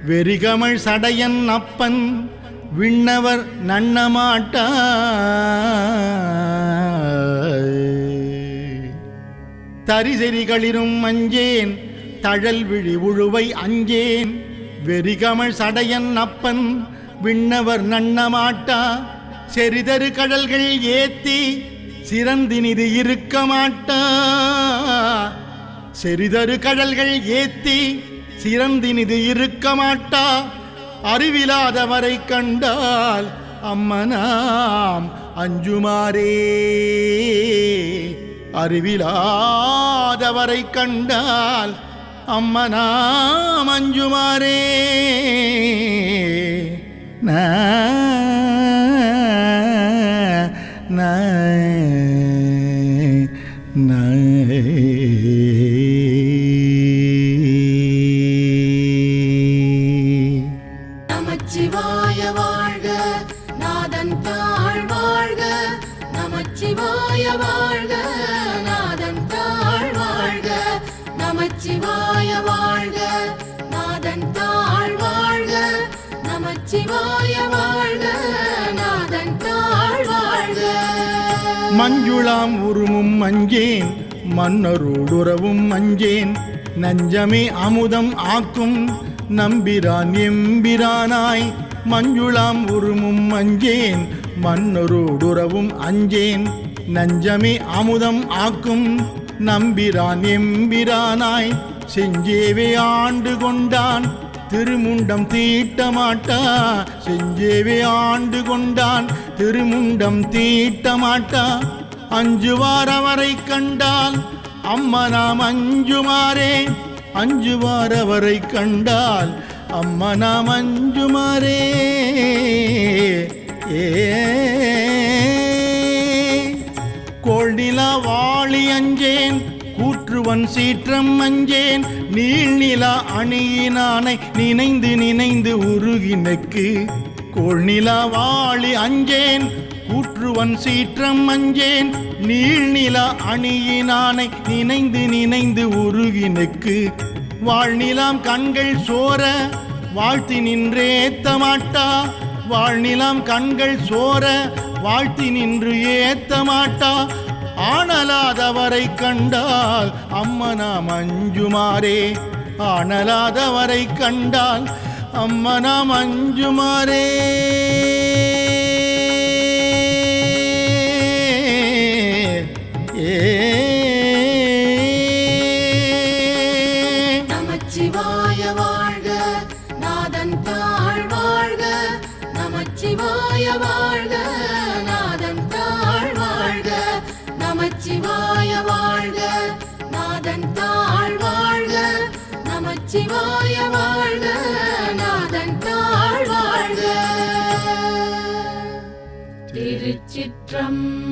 வெறிகமள் சடையன் அப்பன் விண்ணவர் நன்னமாட்டா தரிசெறி களிரும் அஞ்சேன் தழல் விழி உழுவை அஞ்சேன் வெறிகமள் சடையன் அப்பன் விண்ணவர் நன்னமாட்டா செறிதரு கடல்கள் ஏத்தி சிறந்தினிது இருக்க மாட்டா செறிதரு கடல்கள் ஏத்தி சிறந்தினிது இருக்க மாட்டா அறிவிலாதவரை கண்டால் அம்மனாம் அஞ்சுமாறே அறிவிலாதவரை கண்டால் அம்மனாம் அஞ்சுமாறே நமச்சிவாய வாழ்க நாதன் தாழ் வாழ்க நமச்சிவாய வாழ்க நாதன் தாழ் வாழ்க நமச்சிவாய வாழ்க நாதன் தாழ் வாழ்க நமச்சிவாய வாழ்க நாதன் தாழ் வாழ்க மஞ்சுளாம் உருமும் அஞ்சேன் மன்னரோடுறவும் அஞ்சேன் நஞ்சமே அமுதம் ஆக்கும் நம்பிரான் எம்பிரானாய் மஞ்சுளாம் உருமும் அஞ்சேன் மன்னரோடுறவும் அஞ்சேன் நஞ்சமே அமுதம் ஆக்கும் நம்பிரான் எம்பிரானாய் செஞ்சேவே ஆண்டு கொண்டான் திருமுண்டம் தீட்டமாட்டா செஞ்சேவே ஆண்டு கொண்டான் திருமுண்டம் தீட்டமாட்டா அஞ்சுவார் அவரை கண்டால் அம்மனாம் அஞ்சுமாறே அஞ்சுவார் அவரை கண்டால் அம்மனாம் அஞ்சுமாறே கோள்நிலா வாழி அஞ்சேன் கூற்றுவன் சீற்றம் அஞ்சேன் நீள்நிலா அணியினானை நினைந்து நினைந்து உருகினக்கு கோள்நிலா வாழி அஞ்சேன் கூற்றுவன் சீற்றம் அஞ்சேன் நீள்நிலா அணியினானை நினைந்து நினைந்து உருகினக்கு வாழ்நிலாம் கண்கள் சோர வாழ்த்தி நின்றேத்த மாட்டா வாழ்நிலாம் கண்கள் சோர வாழ்த்தி நின்று ஏத்த மாட்டா ஆனலாதவரை கண்டால் அம்மனாம் அஞ்சுமாறே ஆனலாதவரை கண்டால் அம்மனாம் அஞ்சுமாறே நமச்சிவாய வாழ்க நாதன் தாழ் வாழ்க நமச்சிவாய வாழ்க நாதன் தாழ் வாழ்க நமச்சிவாய வாழ்க நாதன் தாழ் வாழ்க நமச்சிவாய வாழ்க நாதன் தாழ் வாழ்க திருச்சிற்றம்பலம்.